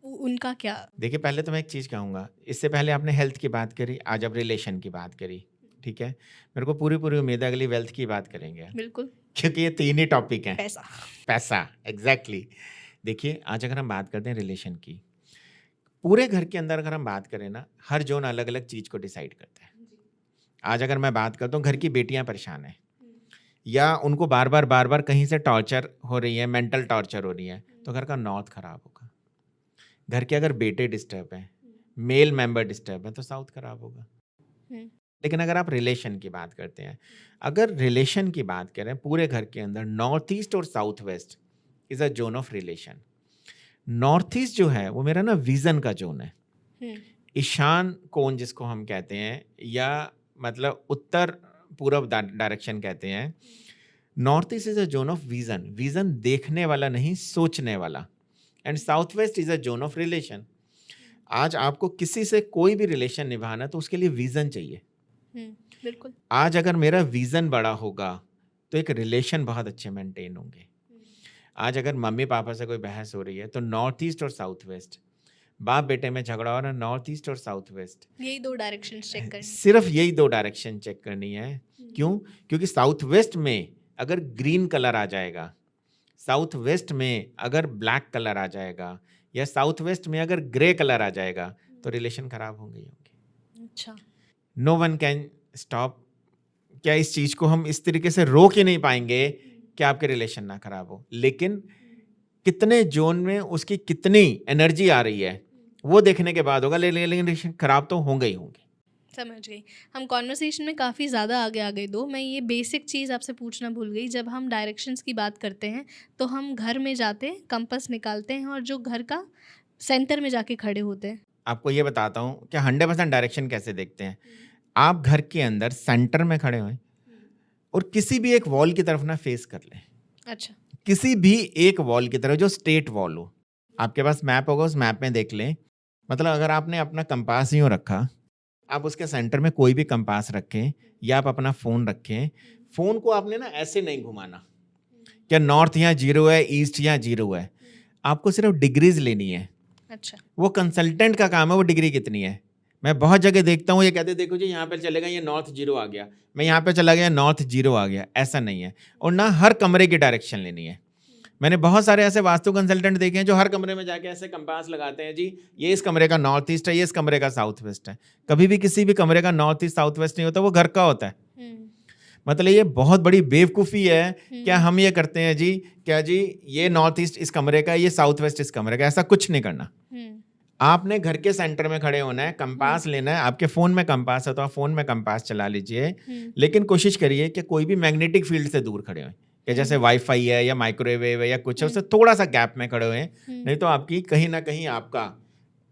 उनका क्या? देखिए, पहले तो मैं एक चीज़ कहूँगा, इससे पहले आपने हेल्थ की बात करी, आज अब रिलेशन की बात करी, ठीक है। मेरे को पूरी पूरी उम्मीद है अगली वेल्थ की बात करेंगे, बिल्कुल। क्योंकि ये 3 ही टॉपिक हैं। पैसा। पैसा, एग्जैक्टली। देखिए, आज अगर हम बात करते हैं रिलेशन की, पूरे घर के अंदर अगर हम बात करें ना, हर जोन अलग अलग चीज़ को डिसाइड करता है। आज अगर मैं बात करता हूँ, घर की बेटियां परेशान हैं या उनको बार बार कहीं से टॉर्चर हो रही है, मेंटल टॉर्चर हो रही है, तो घर का नॉर्थ खराब होगा। घर के अगर बेटे डिस्टर्ब हैं, मेल मेंबर डिस्टर्ब हैं, तो साउथ खराब होगा। लेकिन अगर आप रिलेशन की बात करते हैं, अगर रिलेशन की बात करें पूरे घर के अंदर, नॉर्थ ईस्ट और south west is a zone of relation. North east जो है वो मेरा ना विजन का जोन है। ईशान कोण जिसको हम कहते हैं, या मतलब उत्तर पूर्व डायरेक्शन कहते हैं। North east is a zone of vision, vision देखने वाला नहीं, सोचने वाला। And south west is a zone of relation. आज आपको किसी से कोई भी रिलेशन निभाना तो उसके लिए विजन चाहिए। बिल्कुल। आज अगर मेरा विजन बड़ा होगा तो एक रिलेशन बहुत अच्छे मेंटेन होंगे। आज अगर मम्मी पापा से कोई बहस हो रही है तो नॉर्थ ईस्ट और साउथ वेस्ट, बाप बेटे में झगड़ा हो रहा है, नॉर्थ ईस्ट और साउथ वेस्ट, यही 2 डायरेक्शन चेक करनी। सिर्फ यही 2 डायरेक्शन चेक करनी है। क्यों? क्योंकि साउथ वेस्ट में अगर ग्रीन कलर आ जाएगा, साउथ वेस्ट में अगर ब्लैक कलर आ जाएगा, या साउथ वेस्ट में अगर ग्रे कलर आ जाएगा, तो रिलेशन खराब होंगे ही होंगे। अच्छा। No one can stop. क्या इस चीज को हम इस तरीके से रोक ही नहीं पाएंगे कि आपके रिलेशन ना खराब हो, लेकिन कितने जोन में उसकी कितनी एनर्जी आ रही है वो देखने के बाद होगा। लेकिन रिलेशन खराब तो होंगे ही होंगे। समझ गई। हम कॉन्वर्सेशन में काफ़ी ज़्यादा आगे आ गए दो। मैं ये बेसिक चीज़ आपसे पूछना भूल गई। जब हम डायरेक्शंस की बात करते हैं तो हम घर में जाते हैं, कंपास निकालते हैं और जो घर का सेंटर में जाके खड़े होते हैं। आपको ये बताता हूँ कि 100% डायरेक्शन कैसे देखते हैं। आप घर के अंदर सेंटर में खड़े हुए और किसी भी एक वॉल की तरफ ना फेस कर लें। अच्छा। किसी भी एक वॉल की तरफ जो स्ट्रेट वॉल हो। आपके पास मैप होगा, उस मैप में देख लें। मतलब अगर आपने अपना कंपास यूँ रखा, आप उसके सेंटर में कोई भी कंपास रखें, या आप अपना फ़ोन रखें, फ़ोन को आपने ना ऐसे नहीं घुमाना क्या नॉर्थ यहाँ 0 है, ईस्ट यहाँ 0 है। आपको सिर्फ डिग्रीज लेनी है। अच्छा। वो कंसल्टेंट का काम है वो डिग्री कितनी है। मैं बहुत जगह देखता हूँ ये कहते देखो जी यहाँ पे चलेगा, ये नॉर्थ 0 आ गया, मैं यहाँ पे चला गया नॉर्थ 0 आ गया। ऐसा नहीं है। और ना हर कमरे की डायरेक्शन लेनी है। मैंने बहुत सारे ऐसे वास्तु कंसल्टेंट देखे हैं जो हर कमरे में जाके ऐसे कंपास लगाते हैं, जी ये इस कमरे का नॉर्थ ईस्ट है, ये इस कमरे का साउथ वेस्ट है। कभी भी किसी भी कमरे का नॉर्थ ईस्ट साउथ वेस्ट नहीं होता, वो घर का होता है। मतलब ये बहुत बड़ी बेवकूफ़ी है। क्या हम ये करते हैं जी, क्या जी ये नॉर्थ ईस्ट इस कमरे का, ये साउथ वेस्ट इस कमरे का, ऐसा कुछ नहीं करना। आपने घर के सेंटर में खड़े होना है, कंपास लेना है। आपके फ़ोन में कंपास है तो आप फ़ोन में कंपास चला लीजिए, लेकिन कोशिश करिए कि कोई भी मैग्नेटिक फील्ड से दूर खड़े हों, कि जैसे वाईफाई है या माइक्रोवेव है या कुछ है, उससे थोड़ा सा गैप में खड़े हुए। नहीं तो आपकी कहीं ना कहीं आपका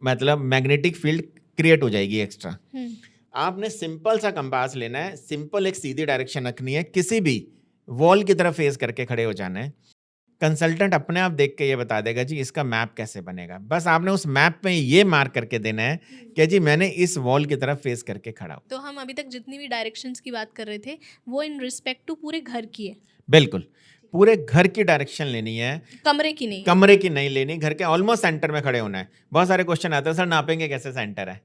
मतलब मैग्नेटिक फील्ड क्रिएट हो जाएगी एक्स्ट्रा। आपने सिंपल सा कंपास लेना है, सिंपल एक सीधी डायरेक्शन रखनी है, किसी भी वॉल की तरफ फेस करके खड़े हो जाना है। कंसल्टेंट अपने आप देख के ये बता देगा जी इसका मैप कैसे बनेगा। बस आपने उस मैप में ये मार्क करके देना है कि जी मैंने इस वॉल की तरफ फेस करके खड़ा हूं। तो हम अभी तक जितनी भी डायरेक्शंस की बात कर रहे थे वो इन रिस्पेक्ट टू पूरे घर की है। बिल्कुल, पूरे घर की डायरेक्शन लेनी है, कमरे की नहीं। कमरे की नहीं लेनी। घर के ऑलमोस्ट सेंटर में खड़े होना है। बहुत सारे क्वेश्चन आते हैं, सर नापेंगे कैसे सेंटर है?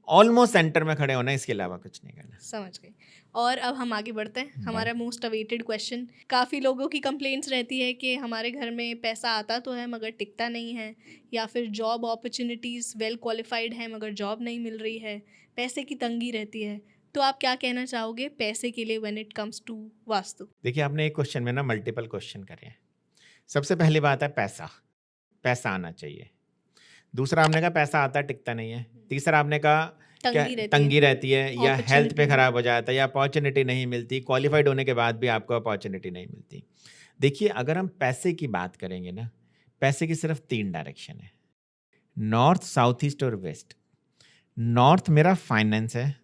ऑलमोस्ट सेंटर में खड़े होना है, इसके अलावा कुछ नहीं करना। समझ गई। और अब हम आगे बढ़ते हैं। हमारा मोस्ट अवेटेड क्वेश्चन। काफ़ी लोगों की कंप्लेंट्स रहती है कि हमारे घर में पैसा आता तो है मगर टिकता नहीं है, या फिर जॉब अपॉर्चुनिटीज़ वेल क्वालिफाइड है मगर जॉब नहीं मिल रही है, पैसे की तंगी रहती है। तो आप क्या कहना चाहोगे पैसे के लिए when it comes to Vastu? देखिए, आपने एक क्वेश्चन में ना मल्टीपल क्वेश्चन करे हैं। सबसे पहली बात है पैसा, पैसा आना चाहिए। दूसरा आपने कहा पैसा आता टिकता नहीं है। तीसरा आपने कहा क्या तंगी रहती है, या हेल्थ पे खराब हो जाता है, या अपॉर्चुनिटी नहीं मिलती, क्वालिफाइड होने के बाद भी आपको अपॉर्चुनिटी नहीं मिलती। देखिए, अगर हम पैसे की बात करेंगे ना, पैसे की सिर्फ 3 डायरेक्शन है, नॉर्थ, साउथ ईस्ट और वेस्ट। नॉर्थ मेरा फाइनेंस है,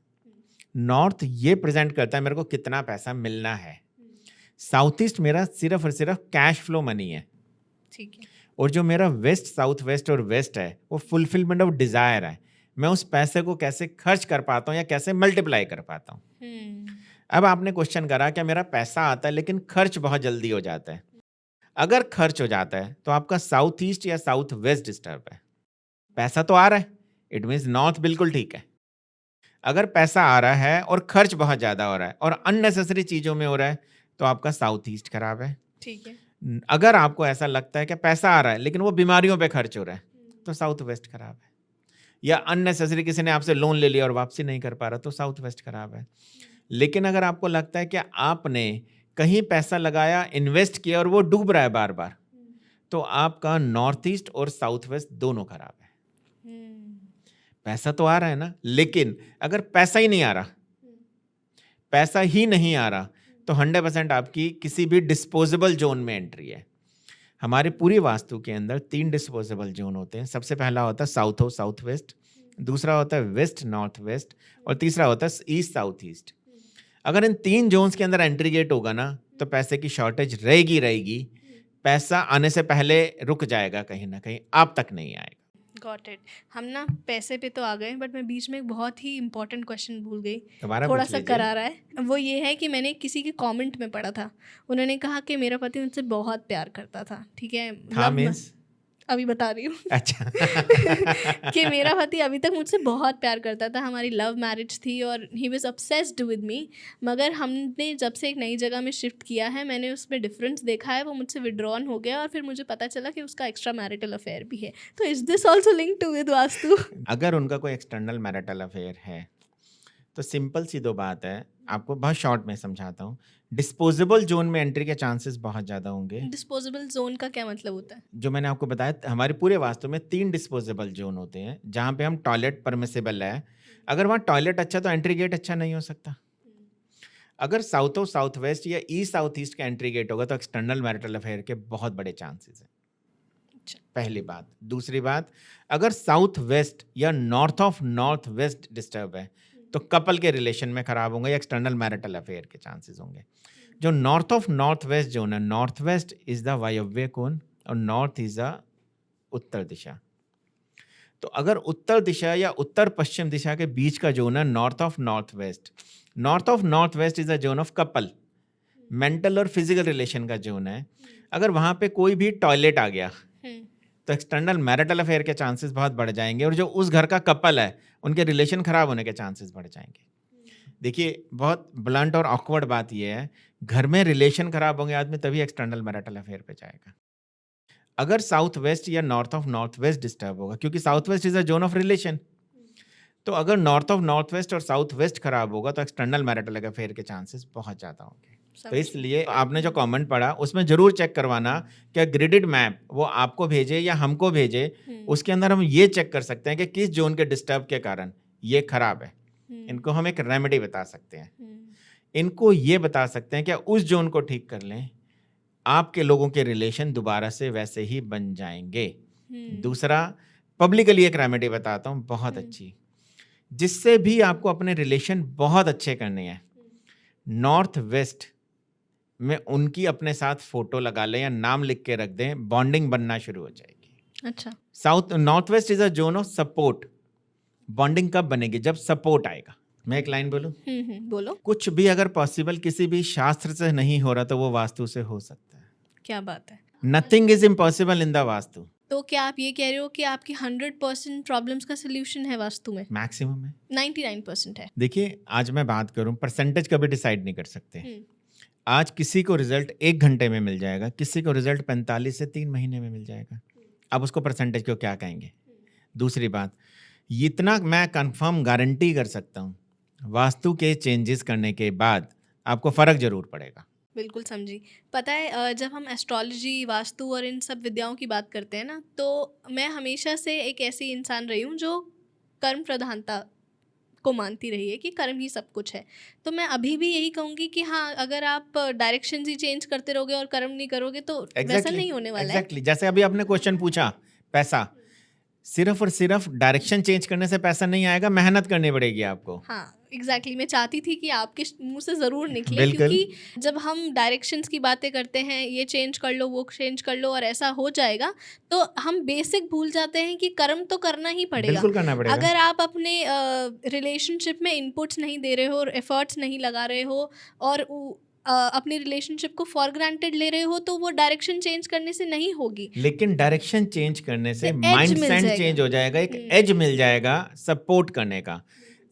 नॉर्थ ये प्रेजेंट करता है मेरे को कितना पैसा मिलना है। साउथ ईस्ट मेरा सिर्फ और सिर्फ कैश फ्लो मनी है। ठीक है। और जो मेरा वेस्ट, साउथ वेस्ट और वेस्ट है वो फुलफिलमेंट ऑफ डिजायर है। मैं उस पैसे को कैसे खर्च कर पाता हूँ या कैसे मल्टीप्लाई कर पाता हूँ। अब आपने क्वेश्चन करा क्या मेरा पैसा आता है लेकिन खर्च बहुत जल्दी हो जाता है। अगर खर्च हो जाता है तो आपका साउथ ईस्ट या साउथ वेस्ट डिस्टर्ब है। पैसा तो आ रहा है, इट मीन्स नॉर्थ बिल्कुल ठीक है। अगर पैसा आ रहा है और खर्च बहुत ज्यादा हो रहा है और अननेसेसरी चीजों में हो रहा है तो आपका साउथ ईस्ट खराब है। ठीक है। अगर आपको ऐसा लगता है कि पैसा आ रहा है लेकिन वो बीमारियों पे खर्च हो रहा है तो साउथ वेस्ट खराब है। या अननेसेसरी किसी ने आपसे लोन ले लिया और वापसी नहीं कर पा रहा तो साउथ वेस्ट खराब है। लेकिन अगर आपको लगता है कि आपने कहीं पैसा लगाया, इन्वेस्ट किया और वो डूब रहा है बार बार, तो आपका नॉर्थ ईस्ट और साउथ वेस्ट दोनों खराब है। पैसा तो आ रहा है ना, लेकिन अगर पैसा ही नहीं आ रहा, पैसा ही नहीं आ रहा तो 100% आपकी किसी भी डिस्पोजेबल जोन में एंट्री है। हमारे पूरी वास्तु के अंदर 3 डिस्पोजेबल जोन होते हैं। सबसे पहला होता है साउथ हो, साउथ वेस्ट। दूसरा होता है वेस्ट नॉर्थ वेस्ट, और तीसरा होता है ईस्ट साउथ ईस्ट। अगर इन 3 जोन्स के अंदर एंट्री गेट होगा ना, तो पैसे की शॉर्टेज रहेगी। पैसा आने से पहले रुक जाएगा कहीं ना कहीं, आप तक नहीं आएगा। Got it. हम ना पैसे पे तो आ गए, बट मैं बीच में एक बहुत ही इंपॉर्टेंट क्वेश्चन भूल गई, दोबारा थोड़ा पूछ सा लीजिए। करा रहा है। वो ये है कि मैंने किसी के कमेंट में पढ़ा था, उन्होंने कहा कि मेरा पति मुझसे बहुत प्यार करता था। ठीक है, था मीन्स अभी बता रही हूँ अच्छा कि मेरा पति अभी तक मुझसे बहुत प्यार करता था, हमारी लव मैरिज थी और he was obsessed with me. मगर हमने जब से एक नई जगह में शिफ्ट किया है, मैंने उसमें डिफरेंस देखा है, वो मुझसे विड्रॉन हो गया और फिर मुझे पता चला कि उसका एक्स्ट्रा मैरिटल अफेयर भी है। तो is this also link to with Vastu? अगर उनका कोई एक्सटर्नल मैरिटल अफेयर है तो सिंपल सी 2 बात है, आपको बहुत शॉर्ट में समझाता हूँ। डिस्पोजेबल जोन में एंट्री के चांसेस बहुत ज़्यादा होंगे। डिस्पोजेबल जोन का क्या मतलब होता है? जो मैंने आपको बताया, हमारे पूरे वास्तु में 3 डिस्पोजेबल जोन होते हैं, जहाँ पे हम टॉयलेट परमिसिबल है। अगर वहाँ टॉयलेट अच्छा तो एंट्री गेट अच्छा नहीं हो सकता। अगर साउथ और साउथ वेस्ट या ईस्ट साउथ ईस्ट का एंट्री गेट होगा तो एक्सटर्नल मैरिटल अफेयर के बहुत बड़े चांसेस हैं। अच्छा। पहली बात। दूसरी बात, अगर साउथ वेस्ट या north of north west disturb है तो कपल के रिलेशन में खराब होंगे या एक्सटर्नल मैरिटल अफेयर के चांसेस होंगे। जो north of north west zone है, नॉर्थ वेस्ट इज द वायव्य कोण और नॉर्थ इज द उत्तर दिशा। तो अगर उत्तर दिशा या उत्तर पश्चिम दिशा के बीच का जोन है north of north west is the zone of couple, mental और फिजिकल रिलेशन का जोन है। अगर वहां पे कोई भी टॉयलेट आ गया तो एक्सटर्नल मैरिटल अफेयर के चांसेस बहुत बढ़ जाएंगे और जो उस घर का कपल है उनके रिलेशन खराब होने के चांसेस बढ़ जाएंगे। देखिए, बहुत ब्लंट और ऑकवर्ड बात यह है, घर में रिलेशन खराब होंगे आदमी तभी एक्सटर्नल मैरिटल अफेयर पे जाएगा। अगर साउथ वेस्ट या north of north west disturb होगा, क्योंकि south west is a zone of relation, तो अगर नॉर्थ ऑफ नॉर्थ वेस्ट और साउथ वेस्ट खराब होगा तो एक्सटर्नल मैरिटल अफेयर के चांसेस बहुत ज़्यादा होंगे। तो इसलिए आपने जो कमेंट पढ़ा उसमें जरूर चेक करवाना क्या ग्रिडेड मैप वो आपको भेजे या हमको भेजे, उसके अंदर हम ये चेक कर सकते हैं कि किस जोन के डिस्टर्ब के कारण ये खराब है। इनको हम एक रेमेडी बता सकते हैं, इनको ये बता सकते हैं क्या उस जोन को ठीक कर लें, आपके लोगों के रिलेशन दोबारा से वैसे ही बन जाएंगे। दूसरा, पब्लिकली एक रेमेडी बताता हूँ बहुत अच्छी, जिससे भी आपको अपने रिलेशन बहुत अच्छे करने हैं। नॉर्थ वेस्ट में उनकी अपने साथ फोटो लगा लें या नाम लिख के रख दें, बॉन्डिंग बनना शुरू हो जाएगी। अच्छा। South north west is a zone of support. Bonding कब बनेगी? जब सपोर्ट आएगा। मैं एक लाइन बोलूं? बोलो। कुछ भी अगर पॉसिबल किसी भी शास्त्र से नहीं हो रहा तो वो वास्तु से हो सकता है। क्या बात है। Nothing is impossible in the vastu. तो क्या आप ये कह रहे हो कि आपकी 100% प्रॉब्लम्स का सोल्यूशन है वास्तु में? मैक्सिमम है, 99% है। देखिए, आज मैं बात करूं, परसेंटेज कभी डिसाइड नहीं कर सकते। आज किसी को रिजल्ट 1 घंटे में मिल जाएगा, किसी को रिजल्ट 45 से 3 महीने में मिल जाएगा। अब उसको परसेंटेज को क्या कहेंगे? दूसरी बात, इतना मैं कंफर्म गारंटी कर सकता हूँ, वास्तु के चेंजेस करने के बाद आपको फर्क जरूर पड़ेगा। बिल्कुल समझी। पता है, जब हम एस्ट्रोलॉजी, वास्तु और इन सब विद्याओं की बात करते हैं ना, तो मैं हमेशा से एक ऐसी इंसान रही हूँ जो कर्म प्रधानता को मानती रही है कि कर्म ही सब कुछ है। तो मैं अभी भी यही कहूँगी कि हाँ, अगर आप डायरेक्शन ही चेंज करते रहोगे और कर्म नहीं करोगे तो वैसा नहीं होने वाला है। एग्जैक्टली, जैसे अभी आपने क्वेश्चन पूछा, पैसा, सिर्फ और सिर्फ डायरेक्शन चेंज करने से पैसा नहीं आएगा, मेहनत करनी पड़ेगी आपको। हाँ एग्जैक्टली, मैं चाहती थी कि आपके मुंह से ज़रूर निकले, बिल्कुल। क्योंकि जब हम डायरेक्शंस की बातें करते हैं, ये चेंज कर लो, वो चेंज कर लो और ऐसा हो जाएगा, तो हम बेसिक भूल जाते हैं कि कर्म तो करना ही पड़ेगा। बिल्कुल करना पड़ेगा। अगर आप अपने रिलेशनशिप में इनपुट्स नहीं दे रहे हो और एफर्ट्स नहीं लगा रहे हो और अपनी रिलेशनशिप को फॉर ग्रांटेड ले रहे हो, तो वो डायरेक्शन चेंज करने से नहीं होगी। लेकिन डायरेक्शन चेंज करने से edge माइंड मिल सेट जाएगा। चेंज हो जाएगा, एक एज मिल जाएगा सपोर्ट करने का।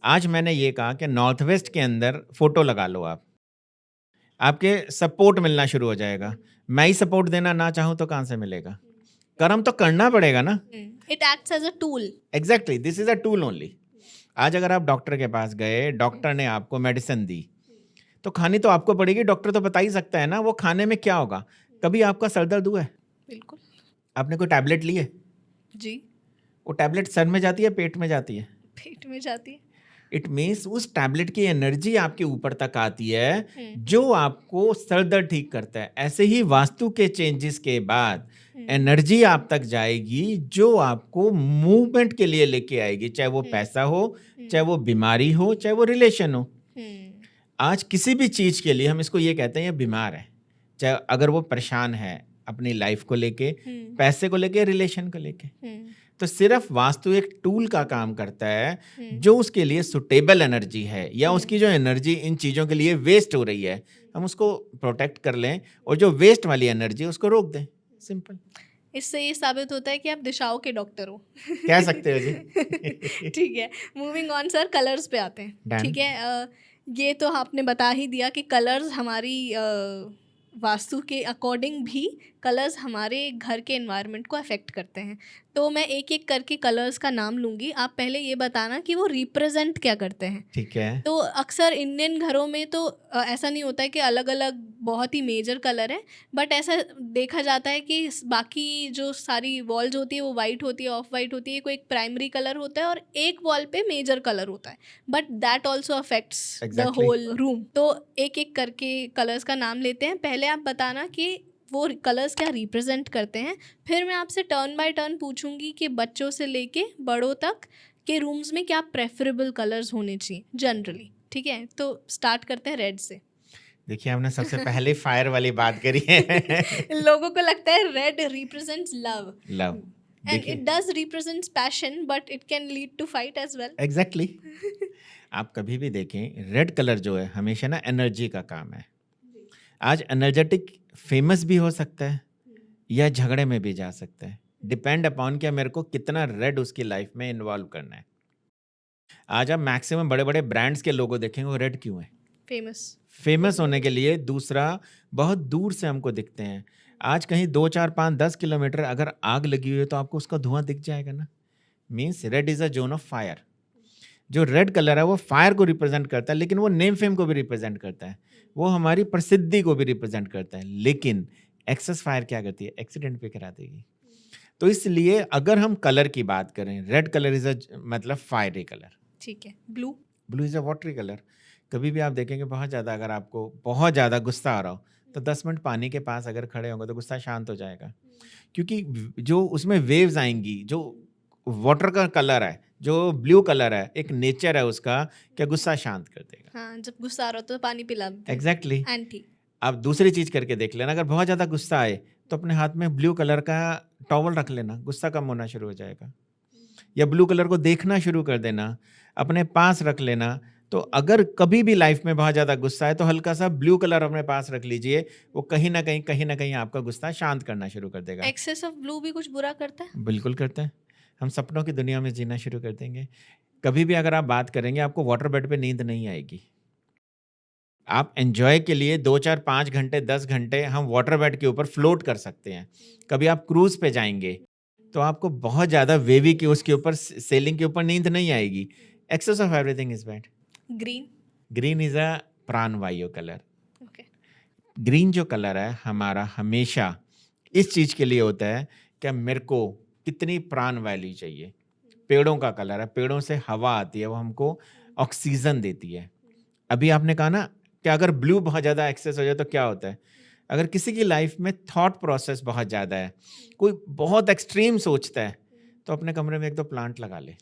आज मैंने ये कहा कि नॉर्थ वेस्ट के अंदर फोटो लगा लो आप, आपके सपोर्ट मिलना शुरू हो जाएगा। मैं ही सपोर्ट देना ना चाहूँ तो कहाँ से मिलेगा? कर्म तो करना पड़ेगा ना। It acts as a tool. Exactly, this is a tool only. आज अगर आप डॉक्टर के पास गए, डॉक्टर ने आपको मेडिसिन दी, तो खानी तो आपको पड़ेगी। डॉक्टर तो बता ही सकता है ना वो खाने में क्या होगा। कभी आपका सर दर्द हुआ है? बिल्कुल। आपने कोई टैबलेट ली है? जी। वो टैबलेट सर में जाती है, पेट में जाती है? पेट में जाती है। इट मीन्स उस टैबलेट की एनर्जी आपके ऊपर तक आती है हम्म, जो आपको सर दर्द ठीक करता है। ऐसे ही वास्तु के चेंजेस के बाद एनर्जी आप तक जाएगी जो आपको मूवमेंट के लिए लेके आएगी, चाहे वो पैसा हो, चाहे वो बीमारी हो, चाहे वो रिलेशन हो। आज किसी भी चीज के लिए हम इसको ये कहते हैं ये बीमार है, चाहे अगर वो परेशान है अपनी लाइफ को लेके, पैसे को लेके, रिलेशन को लेके, तो सिर्फ वास्तु एक टूल का काम करता है जो उसके लिए सुटेबल एनर्जी है या उसकी जो एनर्जी इन चीजों के लिए वेस्ट हो रही है हम उसको प्रोटेक्ट कर लें और जो वेस्ट वाली एनर्जी उसको रोक दें। सिंपल। इससे ये साबित होता है कि आप दिशाओं के डॉक्टर हो। कह सकते हो जी। ठीक है, मूविंग ऑन सर, कलर्स पे आते हैं। Done. ठीक है, ये तो आपने बता ही दिया कि कलर्स हमारी वास्तु के अकॉर्डिंग भी कलर्स हमारे घर के एनवायरनमेंट को अफेक्ट करते हैं। तो मैं एक एक करके कलर्स का नाम लूँगी, आप पहले ये बताना कि वो रिप्रेजेंट क्या करते हैं। ठीक है। तो अक्सर इंडियन घरों में तो ऐसा नहीं होता है कि अलग अलग बहुत ही मेजर कलर है, बट ऐसा देखा जाता है कि बाकी जो सारी वॉल्स होती है वो वाइट होती है, ऑफ वाइट होती है, कोई एक प्राइमरी कलर होता है और एक वॉल पे मेजर कलर होता है, but that also affects the Exactly. Whole room. तो एक एक करके कलर्स का नाम लेते हैं। पहले आप बताना कि वो कलर्स क्या रिप्रेजेंट करते हैं, फिर मैं आपसे टर्न बाय टर्न पूछूंगी कि बच्चों से लेके बड़ों तक के रूम्स में क्या प्रेफरेबल कलर्स होने चाहिए जनरली। ठीक है, तो स्टार्ट करते हैं रेड से। देखिए हमने सबसे पहले फायर वाली बात करी है। लोगों को लगता है red represents love, love, and it does represents passion, but it can lead to fight as well. Exactly. आप कभी भी देखें रेड कलर जो है हमेशा ना एनर्जी का काम है। आज एनर्जेटिक फेमस भी हो सकता है या झगड़े में भी जा सकता है, डिपेंड अपॉन क्या मेरे को कितना रेड उसकी लाइफ में इन्वॉल्व करना है। आज आप मैक्सिमम बड़े बड़े ब्रांड्स के लोगो देखेंगे वो रेड क्यों है? फेमस होने के लिए। दूसरा, बहुत दूर से हमको दिखते हैं। आज कहीं 2, 4, 5, 10 किलोमीटर अगर आग लगी हुई है तो आपको उसका धुआं दिख जाएगा ना। Means red is a zone of fire. जो रेड कलर है वो फायर को रिप्रेजेंट करता है, लेकिन वो नेम फेम को भी रिप्रेजेंट करता है, वो हमारी प्रसिद्धि को भी रिप्रेजेंट करता है। लेकिन एक्सेस फायर क्या करती है? एक्सीडेंट पे करा देगी। तो इसलिए अगर हम कलर की बात करें, रेड कलर इज अ मतलब फायरी कलर। ठीक है, blue is a watery colour. कभी भी आप देखेंगे बहुत ज़्यादा अगर आपको बहुत ज़्यादा गुस्सा आ रहा हो तो 10 मिनट पानी के पास अगर खड़े होंगे तो गुस्सा शांत हो जाएगा, क्योंकि जो उसमें वेव्स आएंगी, जो वाटर का कलर है, जो ब्लू कलर है, एक नेचर है उसका, क्या गुस्सा शांत कर देगा। हाँ, जब गुस्सा आ रहा हो तो पानी पिला देते हैं। एग्जैक्टली। एंटी। आप दूसरी चीज करके देख लेना, अगर बहुत ज्यादा गुस्सा आए तो अपने हाथ में ब्लू कलर का टॉवल रख लेना, गुस्सा कम होना शुरू हो जाएगा। या ब्लू कलर को देखना शुरू कर देना, अपने पास रख लेना। तो अगर कभी भी लाइफ में बहुत ज्यादा गुस्सा है तो हल्का सा ब्लू कलर अपने पास रख लीजिए, वो कहीं ना कहीं आपका गुस्सा शांत करना शुरू कर देगा। एक्सेस ऑफ ब्लू भी कुछ बुरा करता है? बिल्कुल करते हैं। हम सपनों की दुनिया में जीना शुरू कर देंगे। कभी भी अगर आप बात करेंगे आपको वाटर बेड पे नींद नहीं आएगी। आप एंजॉय के लिए 2, 4, 5 घंटे, 10 घंटे हम वाटर बेड के ऊपर फ्लोट कर सकते हैं। कभी आप क्रूज पे जाएंगे तो आपको बहुत ज़्यादा वेवी के उसके ऊपर सेलिंग के ऊपर नींद नहीं आएगी। Excess of everything is bad. Green is a प्राणवायु कलर। ग्रीन जो कलर है हमारा हमेशा इस चीज़ के लिए होता है कि मेरे को कितनी प्राण वायु चाहिए। पेड़ों का कलर है, पेड़ों से हवा आती है, वो हमको ऑक्सीजन देती है। अभी आपने कहा ना कि अगर ब्लू बहुत ज़्यादा एक्सेस हो जाए तो क्या होता है? अगर किसी की लाइफ में थॉट प्रोसेस बहुत ज़्यादा है, कोई बहुत एक्सट्रीम सोचता है, तो अपने कमरे में 1-2 प्लांट लगा ले।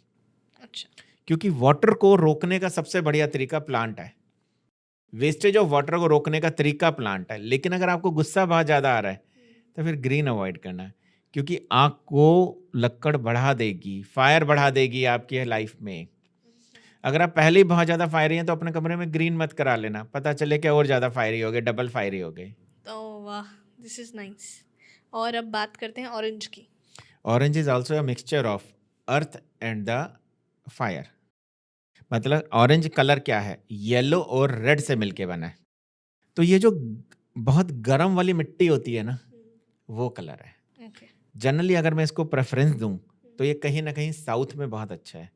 अच्छा। क्योंकि वाटर को रोकने का सबसे बढ़िया तरीका प्लांट है। वेस्टेज ऑफ वाटर को रोकने का तरीका प्लांट है। लेकिन अगर आपको गुस्सा बहुत ज़्यादा आ रहा है तो फिर ग्रीन अवॉइड करना है, क्योंकि आग को लक्कड़ बढ़ा देगी, फायर बढ़ा देगी आपकी लाइफ में। अगर आप पहले ही बहुत ज़्यादा फायरी हैं तो अपने कमरे में ग्रीन मत करा लेना, पता चले कि और ज़्यादा फायरी हो गए, डबल फायरी हो गए। तो वाह, दिस इज नाइस। और अब बात करते हैं ऑरेंज की। Orange is also a mixture of earth and the fire. मतलब ऑरेंज कलर क्या है? येलो और रेड से मिलके बना है। तो ये जो बहुत गर्म वाली मिट्टी होती है ना, वो कलर है। जनरली अगर मैं इसको प्रेफरेंस दूं तो ये कहीं ना कहीं साउथ में बहुत अच्छा है,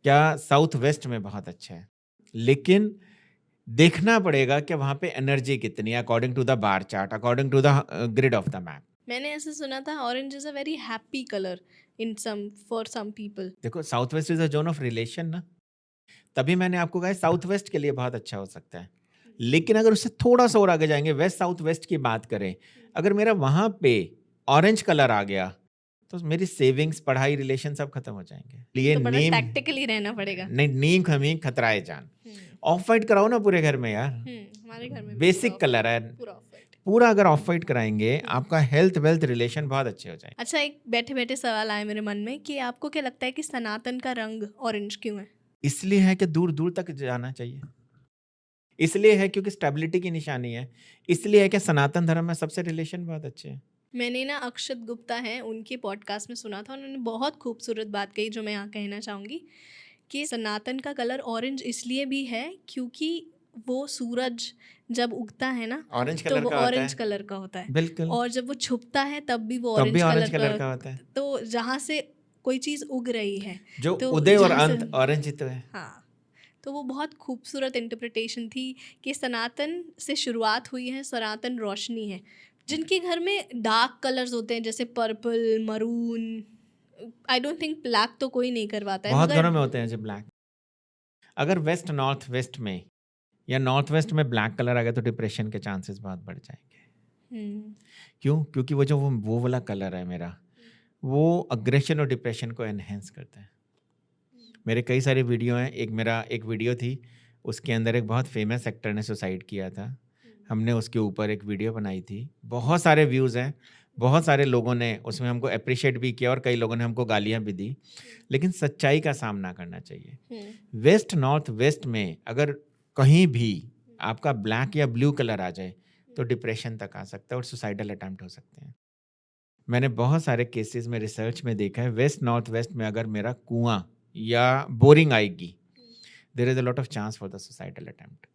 क्या साउथ वेस्ट में बहुत अच्छा है। लेकिन देखना पड़ेगा कि वहां पे एनर्जी कितनी है according to the bar chart, according to the grid of the map. मैंने ऐसे सुना था orange is a very happy colour in some for some people. देखो south west is a zone of relation ना, तभी मैंने आपको कहा साउथ वेस्ट के लिए बहुत अच्छा हो सकता है। लेकिन अगर उससे थोड़ा सा और आगे जाएंगे, वेस्ट साउथ वेस्ट की बात करें, अगर मेरा वहां पे ऑरेंज कलर आ गया तो मेरी सेविंग्स, पढ़ाई, रिलेशन सब खत्म हो जाएंगे। ये तो बड़ा नीम, टैक्टिकली रहना पड़ेगा। नहीं, नीम खमीम खतराए जान। ऑफ वाइट कराओ ना पूरे घर में यार, हमारे घर में भी बेसिक कलर है पूरा ऑफ वाइट। पूरा। अगर ऑफ वाइट कराएंगे आपका हेल्थ वेल्थ रिलेशन बहुत अच्छे हो जाएंगे। अच्छा, एक बैठे बैठे सवाल आया मेरे मन में कि आपको क्या लगता है कि सनातन का रंग ऑरेंज क्यों है? इसलिए है कि दूर दूर तक जाना चाहिए, इसलिए है क्योंकि स्टेबिलिटी की निशानी है, इसलिए है कि सनातन धर्म में सबसे रिलेशन बहुत अच्छे हैं। मैंने ना अक्षत गुप्ता हैं उनके पॉडकास्ट में सुना था, उन्होंने बहुत खूबसूरत बात कही जो मैं यहाँ कहना चाहूँगी कि सनातन का कलर ऑरेंज इसलिए भी है क्योंकि वो सूरज जब उगता है ना ऑरेंज तो कलर वो का होता ऑरेंज है, कलर का होता है, बिल्कुल, और जब वो छुपता है तब भी वो तब भी ऑरेंज ऑरेंज कलर कलर का। का होता है। तो जहाँ से कोई चीज़ उग रही है, जो तो उदय और जहाँ से, अंत ऑरेंज ही तो है। हाँ, तो वो बहुत खूबसूरत इंटरप्रिटेशन थी कि सनातन से शुरुआत हुई है, सनातन रोशनी है। जिनके घर में डार्क कलर्स होते हैं जैसे purple, maroon, I don't think black तो कोई नहीं करवाता है, बहुत मगर घरों में होते हैं जो ब्लैक। अगर वेस्ट नॉर्थ वेस्ट में या नॉर्थ वेस्ट में ब्लैक कलर आ गया तो डिप्रेशन के चांसेस बहुत बढ़ जाएंगे। क्यों? क्योंकि वो जो वो वाला कलर है मेरा, वो अग्रेशन और डिप्रेशन को एनहेंस करता है। मेरे कई सारे वीडियो हैं, मेरा एक वीडियो थी, उसके अंदर एक बहुत फेमस एक्टर ने सुसाइड किया था। हमने उसके ऊपर एक वीडियो बनाई थी, बहुत सारे व्यूज़ हैं, बहुत सारे लोगों ने उसमें हमको अप्रिशिएट भी किया और कई लोगों ने हमको गालियाँ भी दी। लेकिन सच्चाई का सामना करना चाहिए। वेस्ट नॉर्थ वेस्ट में अगर कहीं भी आपका ब्लैक या ब्लू कलर आ जाए तो डिप्रेशन तक आ सकता है और सुसाइडल अटेम्प्ट हो सकते हैं। मैंने बहुत सारे केसेस में रिसर्च में देखा है, वेस्ट नॉर्थ वेस्ट में अगर मेरा कुआं या बोरिंग आएगी, there is a lot of chance for the suicidal attempt.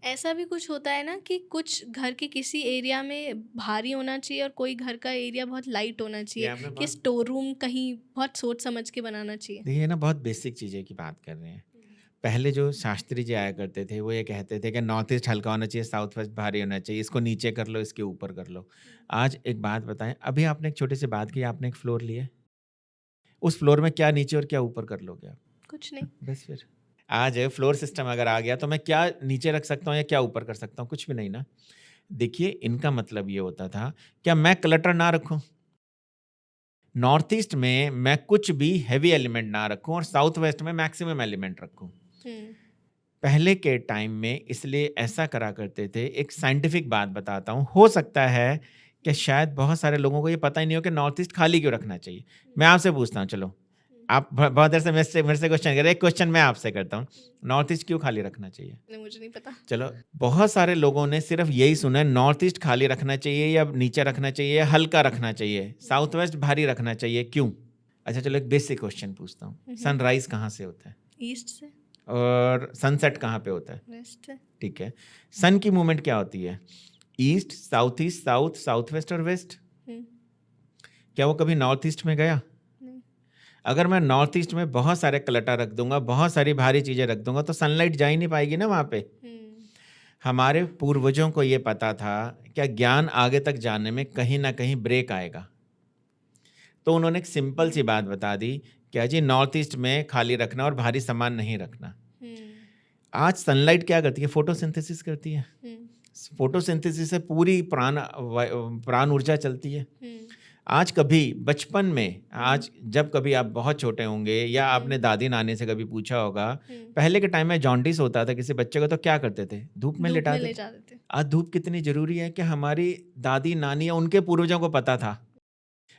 ऐसा भी कुछ होता है ना कि कुछ घर के किसी एरिया में भारी होना चाहिए और कोई घर का एरिया बहुत लाइट होना चाहिए, कि स्टोर रूम कहीं बहुत सोच समझ के बनाना चाहिए। देखिए ना, बहुत बेसिक चीज़ें की बात कर रहे हैं। पहले जो शास्त्री जी आया करते थे वो ये कहते थे कि नॉर्थ ईस्ट हल्का होना चाहिए, साउथ वेस्ट भारी होना चाहिए, इसको नीचे कर लो, इसके ऊपर कर लो। आज एक बात बताएं, अभी आपने एक छोटी सी बात की, आपने एक फ्लोर लिया, उस फ्लोर में क्या नीचे और क्या ऊपर कर लोगे आप? कुछ नहीं। बस फिर आज फ्लोर सिस्टम अगर आ गया तो मैं क्या नीचे रख सकता हूँ या क्या ऊपर कर सकता हूँ? कुछ भी नहीं ना। देखिए, इनका मतलब ये होता था, क्या मैं क्लटर ना रखूं, नॉर्थ ईस्ट में मैं कुछ भी हैवी एलिमेंट ना रखूं और साउथ वेस्ट में मैक्सिमम एलिमेंट रखूं। पहले के टाइम में इसलिए ऐसा करा करते थे। एक साइंटिफिक बात बताता हूँ, हो सकता है कि शायद बहुत सारे लोगों को ये पता ही नहीं हो कि नॉर्थ ईस्ट खाली क्यों रखना चाहिए। मैं आपसे पूछता हूँ, चलो आप बहुत देर से मेरे से क्वेश्चन कर रहे हैं, एक क्वेश्चन मैं आपसे करता हूँ, नॉर्थ ईस्ट क्यों खाली रखना चाहिए? नहीं, मुझे नहीं पता। चलो, बहुत सारे लोगों ने सिर्फ यही सुना है, नॉर्थ ईस्ट खाली रखना चाहिए या नीचे रखना चाहिए या हल्का रखना चाहिए, साउथ वेस्ट भारी रखना चाहिए, क्यों? अच्छा चलो, एक बेसिक क्वेश्चन पूछता हूँ, सनराइज कहाँ से होता है? ईस्ट से। और सनसेट कहाँ पे होता है? वेस्ट से। ठीक है, सन की मूवमेंट क्या होती है? East, south east, south, south west और वेस्ट। क्या वो कभी नॉर्थ ईस्ट में गया? नहीं। अगर मैं नॉर्थ ईस्ट में बहुत सारे क्लटर रख दूंगा, बहुत सारी भारी चीजें रख दूंगा, तो सनलाइट जा ही नहीं पाएगी ना वहां पे। हमारे पूर्वजों को ये पता था क्या ज्ञान आगे तक जाने में कहीं ना कहीं ब्रेक आएगा, तो उन्होंने एक सिंपल सी बात बता दी, क्या जी नॉर्थ ईस्ट में खाली रखना और भारी सामान नहीं रखना। आज सनलाइट क्या करती है? फोटोसिंथेसिस करती है। फोटोसिंथेसिस से पूरी प्राण ऊर्जा चलती है। आज कभी बचपन में, आज जब कभी आप बहुत छोटे होंगे या आपने दादी नानी से कभी पूछा होगा, पहले के टाइम में जॉन्डिस होता था किसी बच्चे को तो क्या करते थे? धूप में लिटा देते थे। आज धूप कितनी जरूरी है कि हमारी दादी नानी या उनके पूर्वजों को पता था।